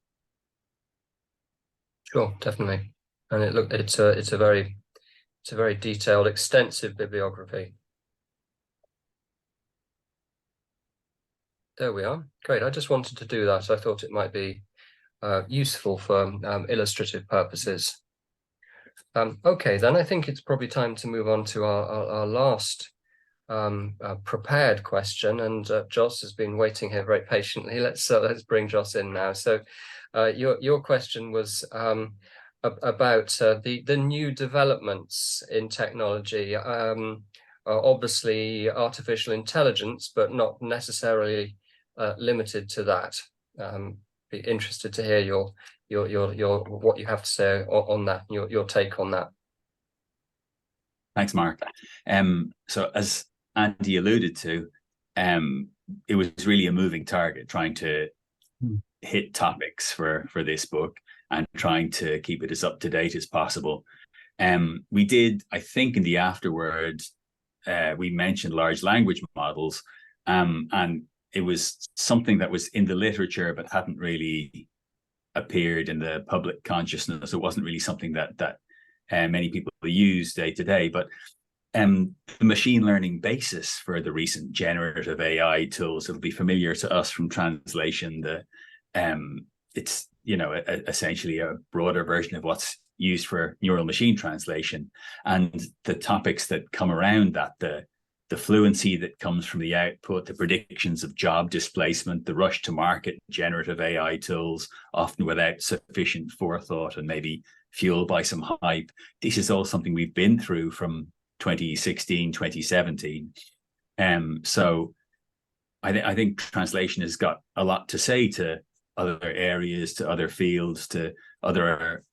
Sure, definitely. And it's a very detailed, extensive bibliography. There we are. Great. I just wanted to do that. I thought it might be useful for illustrative purposes. Okay, then I think it's probably time to move on to our last prepared question. And Joss has been waiting here very patiently. Let's bring Joss in now. So your question was about the new developments in technology. Obviously artificial intelligence, but not necessarily limited to that. Be interested to hear your what you have to say on that, your take on that. Thanks, Mark. So as Andy alluded to, it was really a moving target trying to hit topics for this book and trying to keep it as up to date as possible. We did, I think, in the afterword, we mentioned large language models, and it was something that was in the literature but hadn't really appeared in the public consciousness. It wasn't really something that many people use day to day. But the machine learning basis for the recent generative AI tools will be familiar to us from translation. It's essentially a broader version of what's used for neural machine translation, and the topics that come around that, the fluency that comes from the output, the predictions of job displacement, the rush to market generative AI tools, often without sufficient forethought and maybe fueled by some hype. This is all something we've been through from 2016, 2017. So I think translation has got a lot to say to other areas, to other fields, to other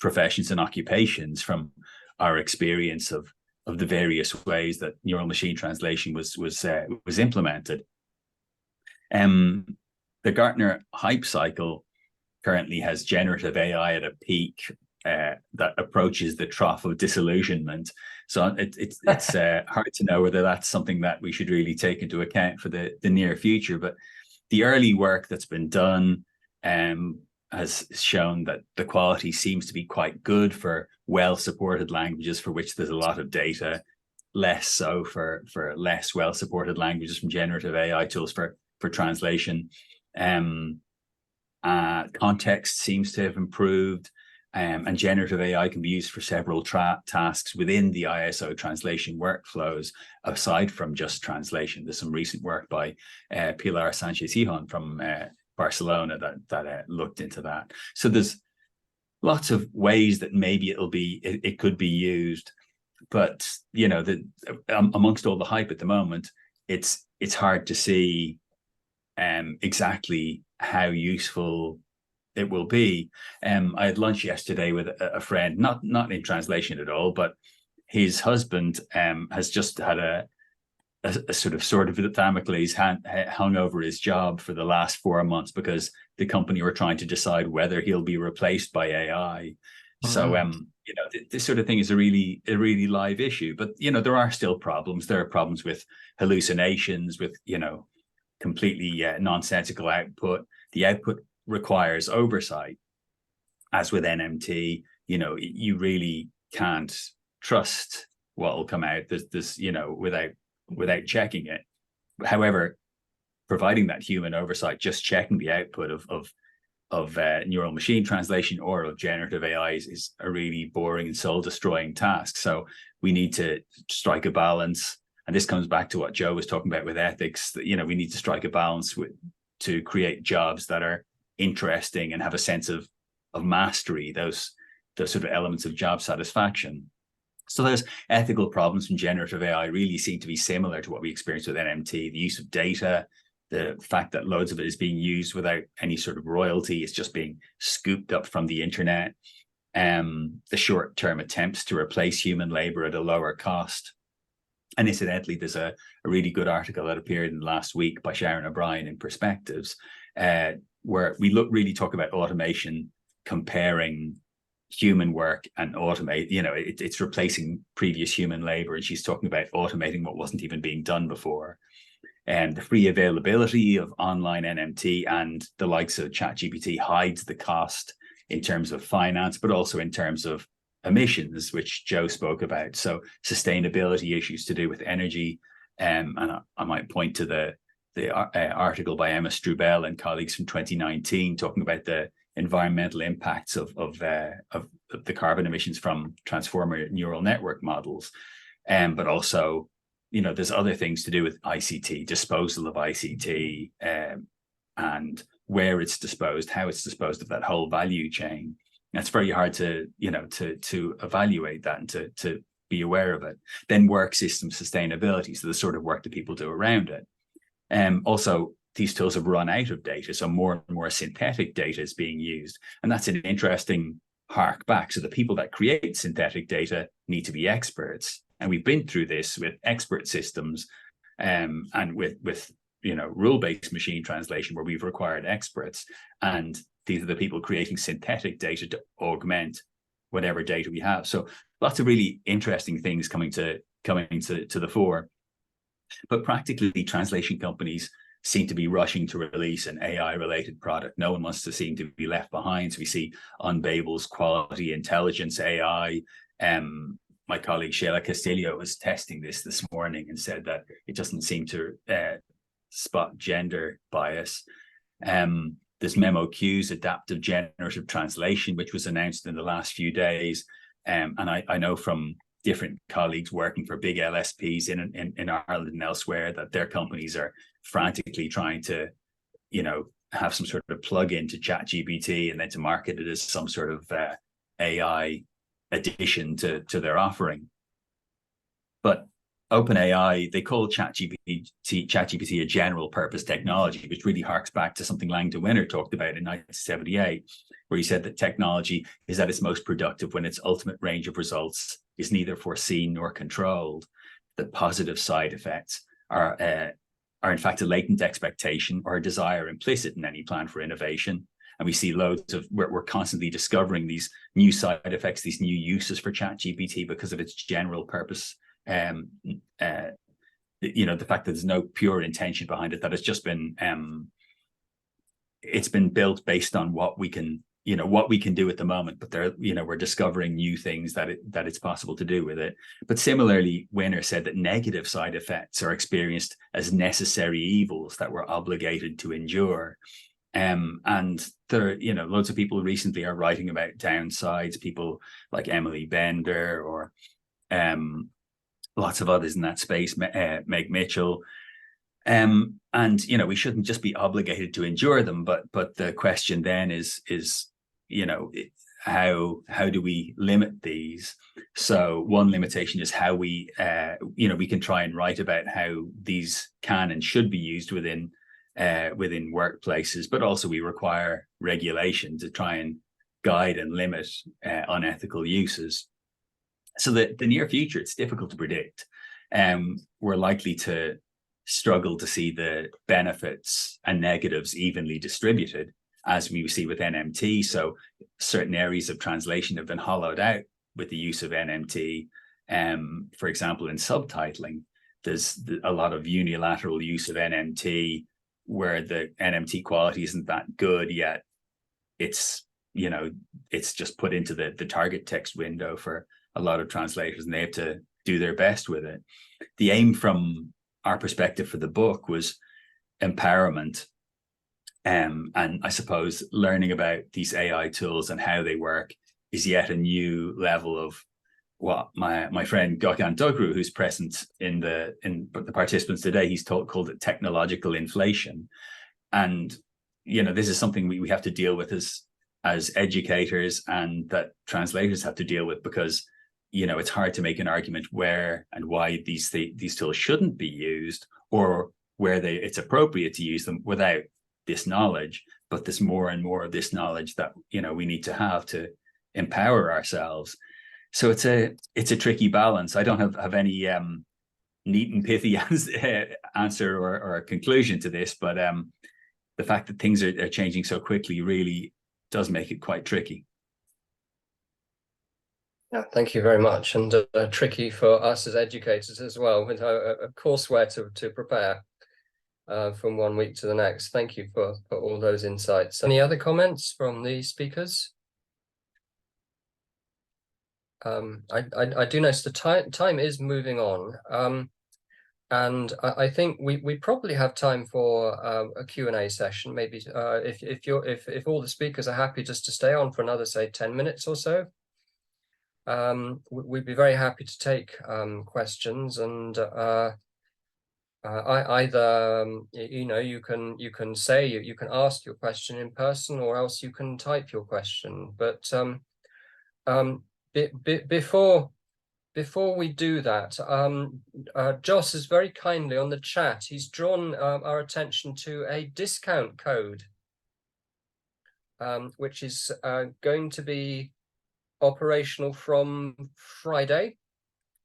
professions and occupations from our experience of the various ways that neural machine translation was implemented. The Gartner hype cycle currently has generative AI at a peak that approaches the trough of disillusionment. So it's hard to know whether that's something that we should really take into account for the near future. But the early work that's been done has shown that the quality seems to be quite good for well-supported languages for which there's a lot of data, less so for less well-supported languages from generative AI tools for translation. Context seems to have improved, and generative AI can be used for several tasks within the ISO translation workflows, aside from just translation. There's some recent work by Pilar Sanchez-Hijón from Barcelona that looked into that. So there's lots of ways that maybe it could be used, but amongst all the hype at the moment, it's hard to see exactly how useful it will be. I had lunch yesterday with a friend, not in translation at all, but his husband has just had a sort of Damocles hung over his job for the last 4 months because the company were trying to decide whether he'll be replaced by AI. So this sort of thing is a really live issue. But there are still problems. There are problems with hallucinations, with completely nonsensical output. The output requires oversight, as with NMT. You really can't trust what will come out. There's without checking it. However, providing that human oversight, just checking the output of neural machine translation or of generative AI is a really boring and soul-destroying task. So we need to strike a balance, and this comes back to what Joe was talking about with ethics. That we need to strike a balance to create jobs that are interesting and have a sense of mastery, those sort of elements of job satisfaction. So those ethical problems from generative AI really seem to be similar to what we experienced with NMT. The use of data, the fact that loads of it is being used without any sort of royalty, it's just being scooped up from the internet. The short-term attempts to replace human labor at a lower cost. And incidentally, there's a really good article that appeared in last week by Sharon O'Brien in Perspectives, where we really talk about automation, comparing human work and automate. It's replacing previous human labor, and she's talking about automating what wasn't even being done before. And the free availability of online NMT and the likes of ChatGPT hides the cost in terms of finance, but also in terms of emissions, which Joe spoke about. So sustainability issues to do with energy. And I might point to the article by Emma Strubel and colleagues from 2019 talking about the environmental impacts of the carbon emissions from transformer neural network models. But also, there's other things to do with ICT, disposal of ICT, and where it's disposed, how it's disposed of, that whole value chain. It's very hard to evaluate that and to be aware of it. Then work system sustainability, so the sort of work that people do around it. Also, these tools have run out of data, so more and more synthetic data is being used. And that's an interesting hark back. So the people that create synthetic data need to be experts. And we've been through this with expert systems and with rule-based machine translation, where we've required experts. And these are the people creating synthetic data to augment whatever data we have. So lots of really interesting things coming to the fore. But practically, translation companies seem to be rushing to release an AI-related product. No one wants to seem to be left behind. So we see on Babel's Quality Intelligence AI, my colleague Sheila Castillo was testing this morning and said that it doesn't seem to spot gender bias. There's MemoQ's adaptive generative translation, which was announced in the last few days. And I know from different colleagues working for big LSPs in Ireland and elsewhere that their companies are frantically trying to, have some sort of plug-in to ChatGPT and then to market it as some sort of AI addition to their offering. But OpenAI, they call ChatGPT a general purpose technology, which really harks back to something Langdon Winner talked about in 1978, where he said that technology is at its most productive when its ultimate range of results is neither foreseen nor controlled. The positive side effects are in fact a latent expectation or a desire implicit in any plan for innovation. And we see loads of, we're constantly discovering these new side effects, these new uses for ChatGPT because of its general purpose. The fact that there's no pure intention behind it, that it's just been it's been built based on what we can do at the moment, but we're discovering new things that it's possible to do with it. But similarly, Winner said that negative side effects are experienced as necessary evils that we're obligated to endure. And there, loads of people recently are writing about downsides, people like Emily Bender or lots of others in that space, Meg Mitchell. And we shouldn't just be obligated to endure them, but the question then is how do we limit these? So one limitation is how we can try and write about how these can and should be used within workplaces, but also we require regulation to try and guide and limit unethical uses. So the near future, it's difficult to predict. We're likely to struggle to see the benefits and negatives evenly distributed, as we see with NMT. So certain areas of translation have been hollowed out with the use of NMT. For example, in subtitling, there's a lot of unilateral use of NMT where the NMT quality isn't that good yet. It's just put into the target text window for a lot of translators, and they have to do their best with it. The aim from our perspective for the book was empowerment. And I suppose learning about these AI tools and how they work is yet a new level of what my friend Gökhan Dugru, who's present in the participants today, he's called it technological inflation. And this is something we have to deal with as educators, and that translators have to deal with, because it's hard to make an argument where and why these tools shouldn't be used, or where it's appropriate to use them without this knowledge. But there's more and more of this knowledge that we need to have to empower ourselves. So it's a tricky balance. I don't have any neat and pithy answer or a conclusion to this, but the fact that things are changing so quickly really does make it quite tricky. Yeah, thank you very much. And tricky for us as educators as well, with a courseware to prepare from one week to the next. Thank you for all those insights. Any other comments from the speakers? I do notice the time is moving on, and I think we probably have time for a Q&A session. Maybe if all the speakers are happy just to stay on for another, say, 10 minutes or so. We'd be very happy to take questions, and either you can ask your question in person, or else you can type your question. But before we do that, Joss is very kindly on the chat. He's drawn our attention to a discount code, which is going to be operational from Friday,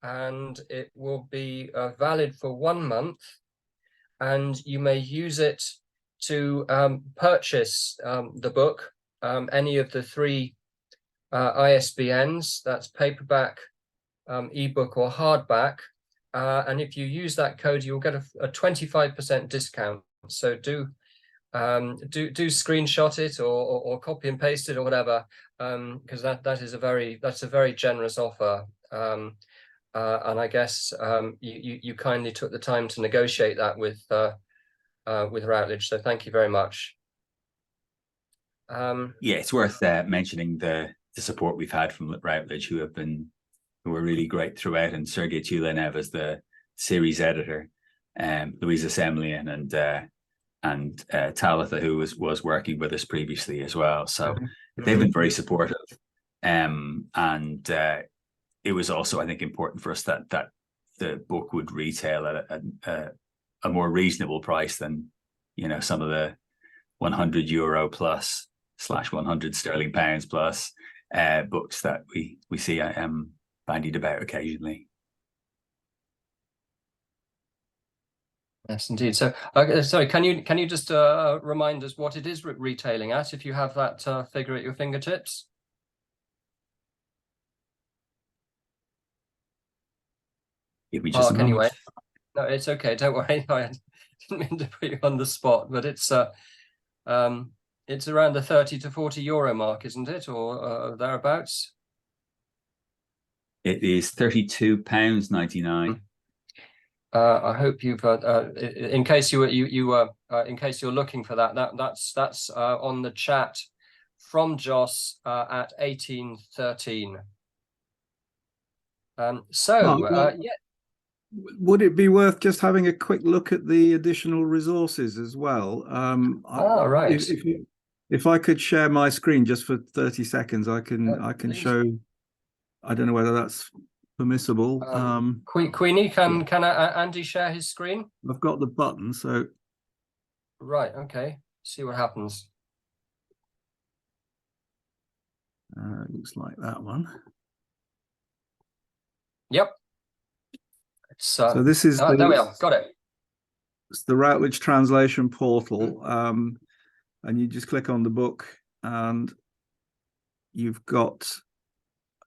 and it will be valid for 1 month, and you may use it to purchase the book, any of the 3 ISBNs, that's paperback, ebook, or hardback, and if you use that code, you'll get a 25% discount. So do screenshot it or copy and paste it or whatever, because that's a very generous offer. and I guess you kindly took the time to negotiate that with Routledge, so thank you very much. Yeah, it's worth mentioning the support we've had from Routledge, who were really great throughout, and Sergei Tulenev as the series editor, Louisa Semlian and Talitha, who was working with us previously as well. So they've been very supportive, and it was also, I think, important for us that the book would retail at a more reasonable price than, you know, some of the €100 plus / 100 sterling pounds plus books that we see bandied about occasionally. Yes, indeed. So, sorry, can you just remind us what it is retailing at, if you have that figure at your fingertips? Give me just a moment. Anyway, no, it's okay. Don't worry. I didn't mean to put you on the spot, but it's around the 30 to 40 euro mark, isn't it, or thereabouts? It is £32.99. I hope you've in case you're looking for that's on the chat from Joss at 1813. Yeah. Would it be worth just having a quick look at the additional resources as well? Right. If I could share my screen just for 30 seconds, I can show. I don't know whether that's permissible. Queenie, can Andy share his screen? I've got the button, so. Right. Okay. See what happens. Looks like that one. Yep. So this is there we are. Got it. It's the Routledge translation portal, and you just click on the book, and you've got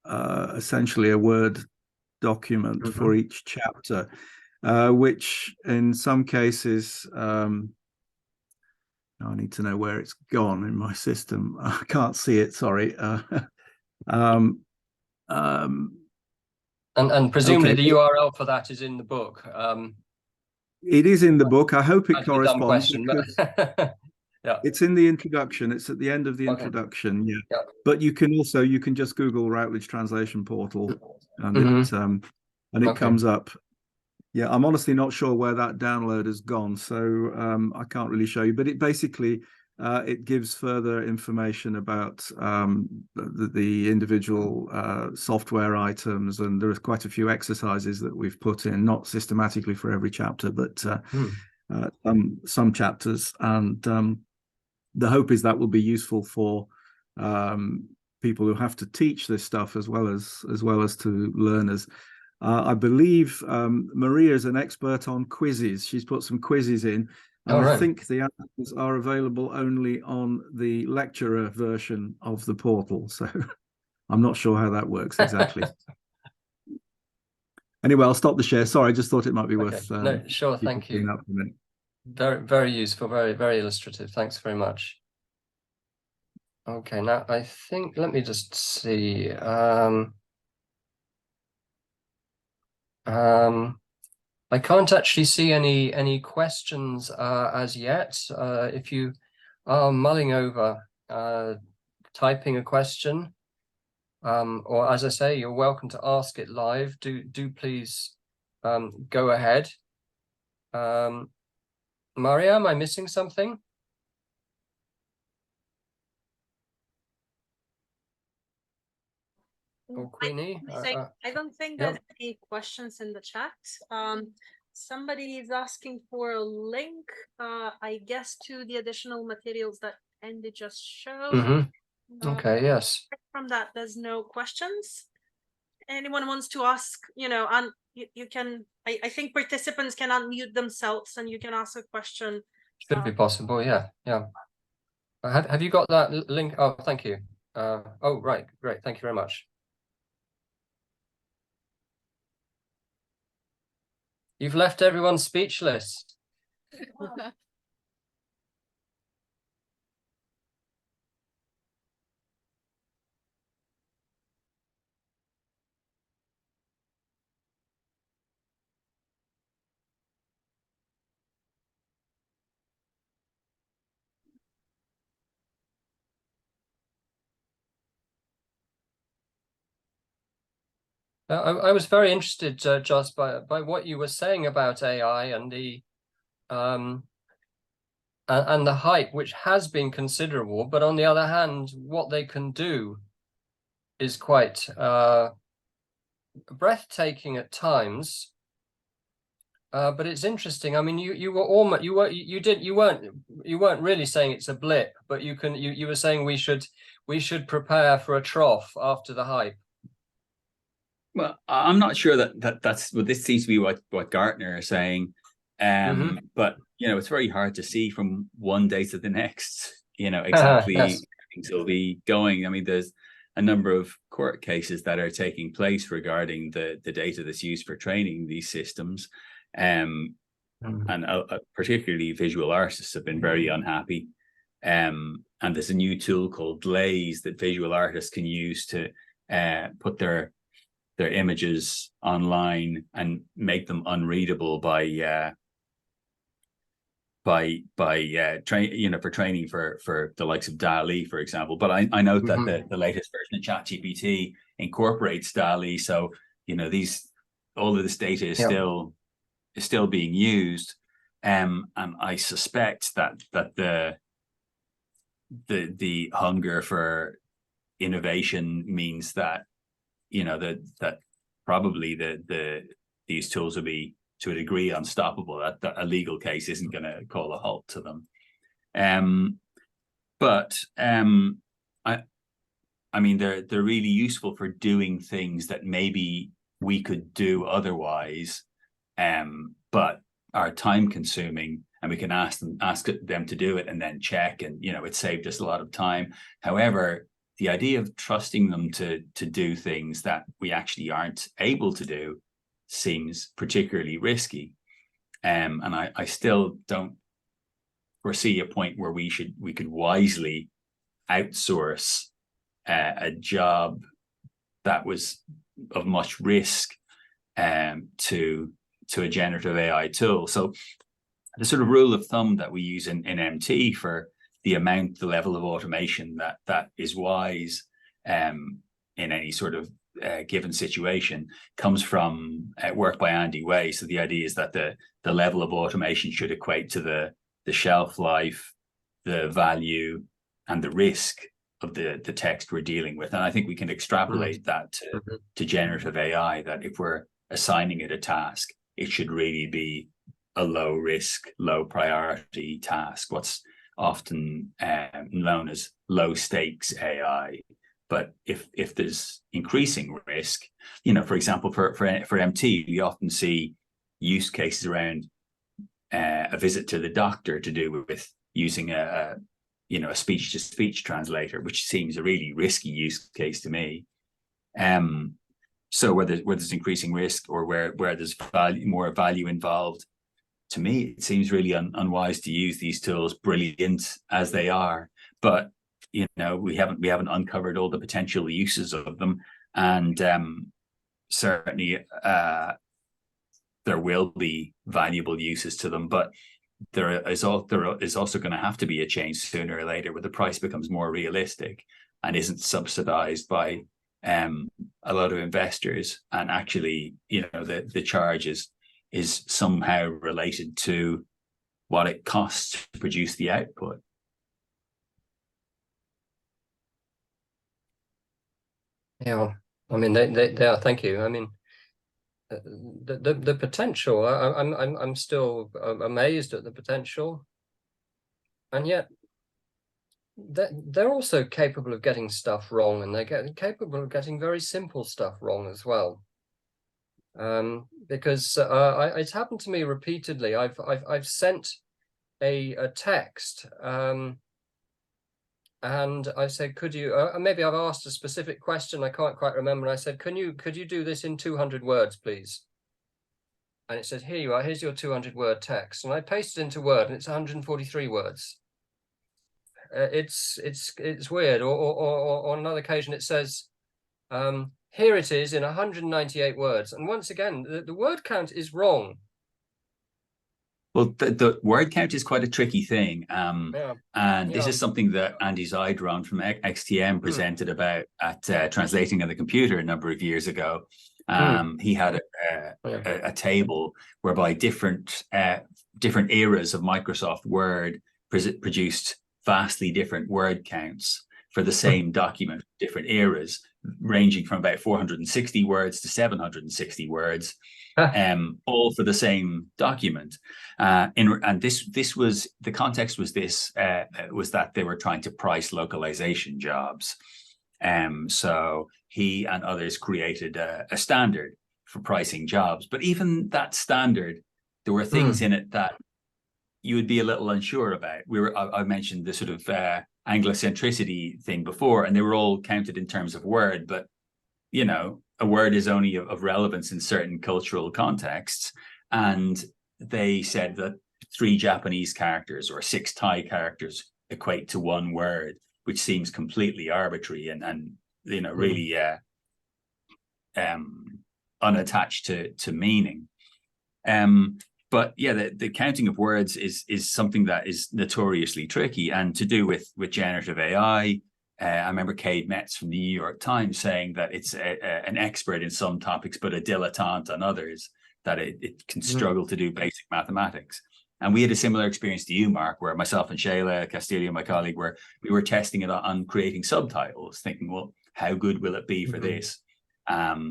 essentially a Word document for each chapter, which in some cases, I need to know where it's gone in my system. I can't see it. Sorry. And presumably the URL for that is in the book. It is in the book. I hope it corresponds. But yeah. It's in the introduction. It's at the end of the introduction. Yeah. But you can just Google Routledge translation portal, and it comes up. Yeah, I'm honestly not sure where that download has gone, so I can't really show you. But it basically it gives further information about the individual software items, and there are quite a few exercises that we've put in, not systematically for every chapter, but some chapters. And the hope is that will be useful for people who have to teach this stuff as well as to learners. I believe Maria is an expert on quizzes. She's put some quizzes in. And I think the answers are available only on the lecturer version of the portal. So I'm not sure how that works exactly. Anyway, I'll stop the share. Sorry, I just thought it might be worth. No, sure. Thank you. Very, very useful. Very, very illustrative. Thanks very much. Okay, now I think, let me just see. I can't actually see any questions as yet. If you are mulling over typing a question, or as I say, you're welcome to ask it live. Do please go ahead. Maria, am I missing something? Or Queenie? I don't think there's any questions in the chat. Somebody is asking for a link, I guess, to the additional materials that Andy just showed. Okay, yes. From that, there's no questions. Anyone wants to ask, and you can, I think participants can unmute themselves and you can ask a question. Should be possible, yeah. Have you got that link? Oh, thank you. Oh, right, great, thank you very much. You've left everyone speechless. I was very interested, Joss, by what you were saying about AI and the hype, which has been considerable, but on the other hand, what they can do is quite breathtaking at times. But it's interesting. I mean, you weren't really saying it's a blip, but you were saying we should prepare for a trough after the hype. Well, I'm not sure that's what this seems to be what Gartner is saying. But it's very hard to see from one day to the next, exactly yes. things will be going. I mean, there's a number of court cases that are taking place regarding the data that's used for training these systems. And particularly visual artists have been very unhappy. And there's a new tool called Glaze that visual artists can use to put their images online and make them unreadable for training for the likes of DALL-E, for example. But I note that the latest version of ChatGPT incorporates DALL-E, so all of this data is still being used, and I suspect that the hunger for innovation means that that probably these tools will be to a degree unstoppable. That a legal case isn't going to call a halt to them. I mean they're really useful for doing things that maybe we could do otherwise, but are time consuming, and we can ask them to do it and then check, and it saved us a lot of time. However, the idea of trusting them to do things that we actually aren't able to do seems particularly risky. And I still don't foresee a point where we could wisely outsource a job that was of much risk to a generative AI tool. So the sort of rule of thumb that we use in MT for the level of automation that is wise in any sort of given situation comes from work by Andy Way. So the idea is that the level of automation should equate to the shelf life, the value, and the risk of the text we're dealing with. And I think we can extrapolate that to generative AI, that if we're assigning it a task, it should really be a low risk, low priority task, what's often known as low stakes AI. But if there's increasing risk, for example, for MT, we often see use cases around a visit to the doctor to do with using a speech-to-speech translator, which seems a really risky use case to me. So where there's increasing risk, or where there's more value involved, to me, it seems really unwise to use these tools, brilliant as they are. But we haven't uncovered all the potential uses of them, and certainly there will be valuable uses to them. But there is also going to have to be a change sooner or later, where the price becomes more realistic and isn't subsidized by a lot of investors, and actually, the charge is somehow related to what it costs to produce the output. Yeah, I mean, they are. Thank you. I mean, the potential. I'm still amazed at the potential, and yet they're also capable of getting stuff wrong, and they're capable of getting very simple stuff wrong as well. Because it's happened to me repeatedly. I've sent a text, and I said, could you? Maybe I've asked a specific question. I can't quite remember. And I said, could you do this in 200 words, please? And it said, here you are. Here's your 200-word text. And I pasted into Word, and it's 143 words. It's weird. Or on another occasion, it says, here it is in 198 words. And once again, the word count is wrong. Well, the word count is quite a tricky thing. And this is something that Andy Zydron from XTM presented about at Translating on the Computer a number of years ago. He had a table whereby different eras of Microsoft Word produced vastly different word counts for the same document, different eras, ranging from about 460 words to 760 words, all for the same document. And this was, the context was this, was that they were trying to price localization jobs. So he and others created a standard for pricing jobs. But even that standard, there were things in it that you would be a little unsure about. I mentioned the sort of Anglocentricity thing before, and they were all counted in terms of word, but you know, a word is only of relevance in certain cultural contexts. And they said that 3 Japanese characters or 6 Thai characters equate to 1 word, which seems completely arbitrary and you know, really unattached to meaning. But yeah, the counting of words is something that is notoriously tricky, and to do with generative AI. I remember Cade Metz from the New York Times saying that it's an expert in some topics, but a dilettante on others, that it can struggle to do basic mathematics. And we had a similar experience to you, Mark, where myself and Shayla Castillo, my colleague, we were testing it on creating subtitles, thinking, well, how good will it be for this?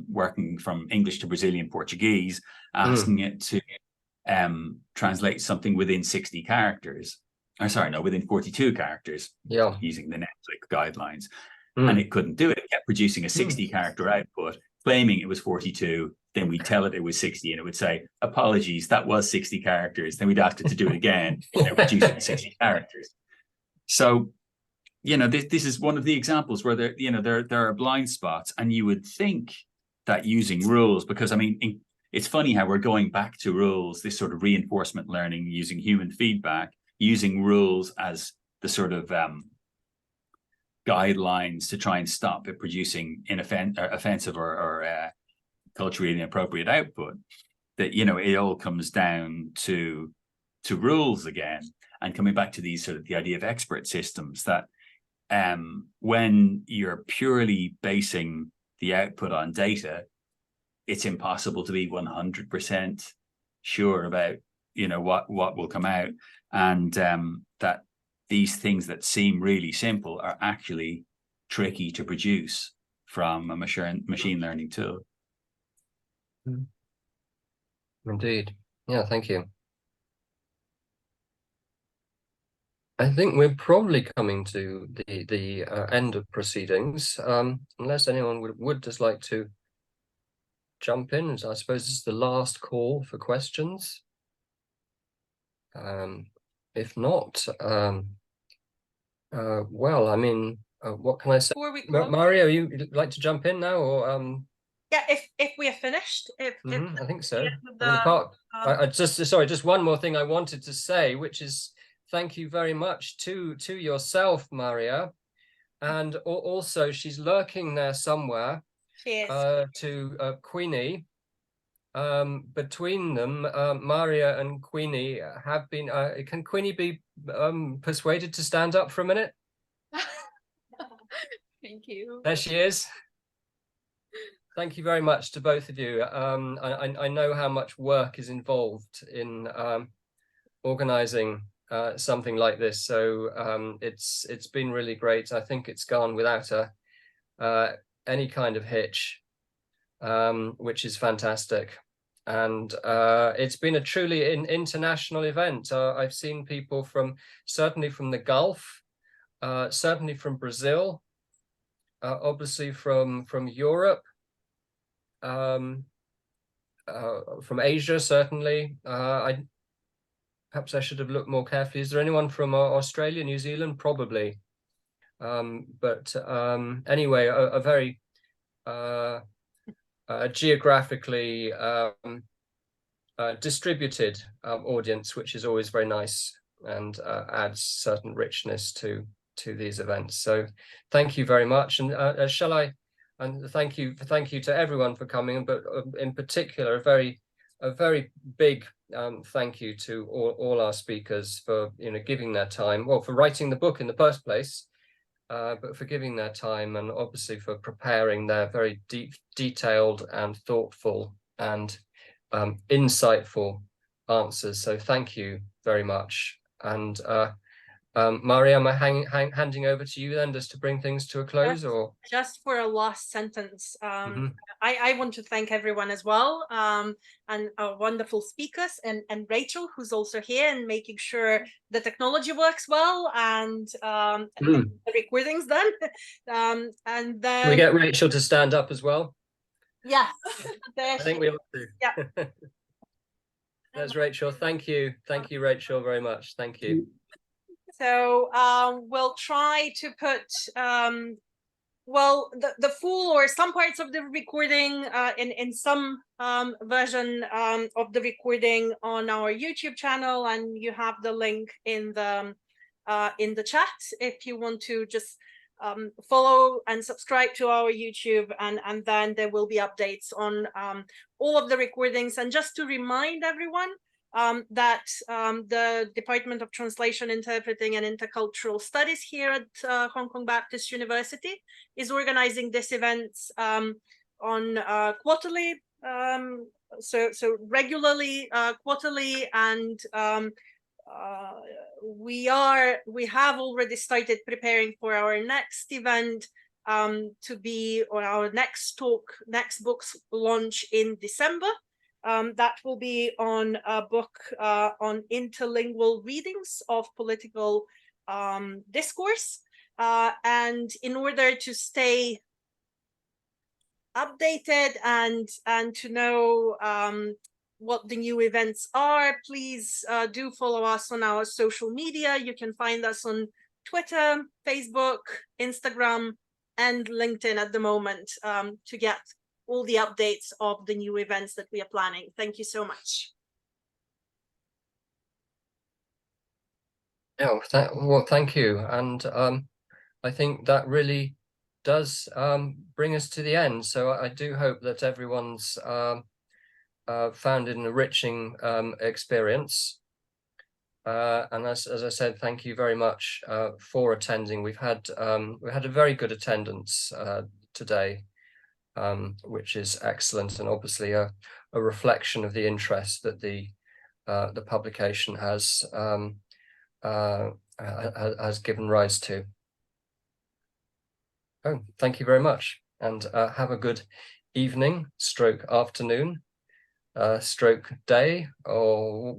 Working from English to Brazilian Portuguese, asking it to translate something within 60 characters. Within 42 characters, using the Netflix guidelines. And it couldn't do it. It kept producing a 60 character output, claiming it was 42. Then we'd tell it was 60, and it would say, apologies, that was 60 characters. Then we'd ask it to do it again, producing 60 characters. So, you know, this is one of the examples where there are blind spots, and you would think that using rules, because I mean, it's funny how we're going back to rules, this sort of reinforcement learning using human feedback, using rules as the sort of guidelines to try and stop it producing offensive or culturally inappropriate output. That, you know, it all comes down to rules again, and coming back to these sort of the idea of expert systems, that when you're purely basing the output on data, it's impossible to be 100% sure about, you know, what will come out. And that these things that seem really simple are actually tricky to produce from a machine learning tool. Indeed. Yeah, thank you. I think we're probably coming to the end of proceedings, unless anyone would just like to jump in. I suppose this is the last call for questions. If not, well, I mean, what can I say? Mario, you'd like to jump in now, or yeah, if we are finished, I think so. Just one more thing I wanted to say, which is thank you very much to yourself, Maria, and also she's lurking there somewhere. To Queenie. Between them, Maria and Queenie have been. Can Queenie be persuaded to stand up for a minute? Thank you. There she is. Thank you very much to both of you. I know how much work is involved in organizing something like this, so it's been really great. I think it's gone without any kind of hitch, which is fantastic. And it's been a truly international event. I've seen people certainly from the Gulf, certainly from Brazil, obviously from Europe, from Asia, certainly. Perhaps I should have looked more carefully. Is there anyone from Australia, New Zealand? Probably. But anyway, a very geographically distributed audience, which is always very nice and adds certain richness to these events. So thank you very much, and thank you to everyone for coming, but in particular a very big thank you to all our speakers for giving their time, well, for writing the book in the first place, but for giving their time and obviously for preparing their very detailed and thoughtful and insightful answers. So thank you very much. And Maria, am I handing over to you then just to bring things to a close, or just for a last sentence? I want to thank everyone as well, and our wonderful speakers, and Rachel, who's also here and making sure the technology works well, and the recording's done. And then can we get Rachel to stand up as well? Yes, I think we ought to. Yeah. There's Rachel. Thank you, Rachel, very much. Thank you. So we'll try to put well, the full or some parts of the recording in some version of the recording on our YouTube channel, and you have the link in the chat if you want to just follow and subscribe to our YouTube, and then there will be updates on all of the recordings. And just to remind everyone that the Department of Translation, Interpreting and Intercultural Studies here at Hong Kong Baptist University is organizing this events on quarterly, so regularly, quarterly, and we have already started preparing for our next event to be on our next books launch in December. That will be on a book on interlingual readings of political discourse. And in order to stay updated and to know what the new events are, please do follow us on our social media. You can find us on Twitter, Facebook, Instagram, and LinkedIn at the moment to get all the updates of the new events that we are planning. Thank you so much. Oh, well, thank you. And I think that really does bring us to the end. So I do hope that everyone's found it an enriching experience. And as I said, thank you very much for attending. We had a very good attendance today, which is excellent, and obviously a reflection of the interest that the publication has given rise to. Oh, thank you very much, and have a good evening, stroke afternoon, stroke day, or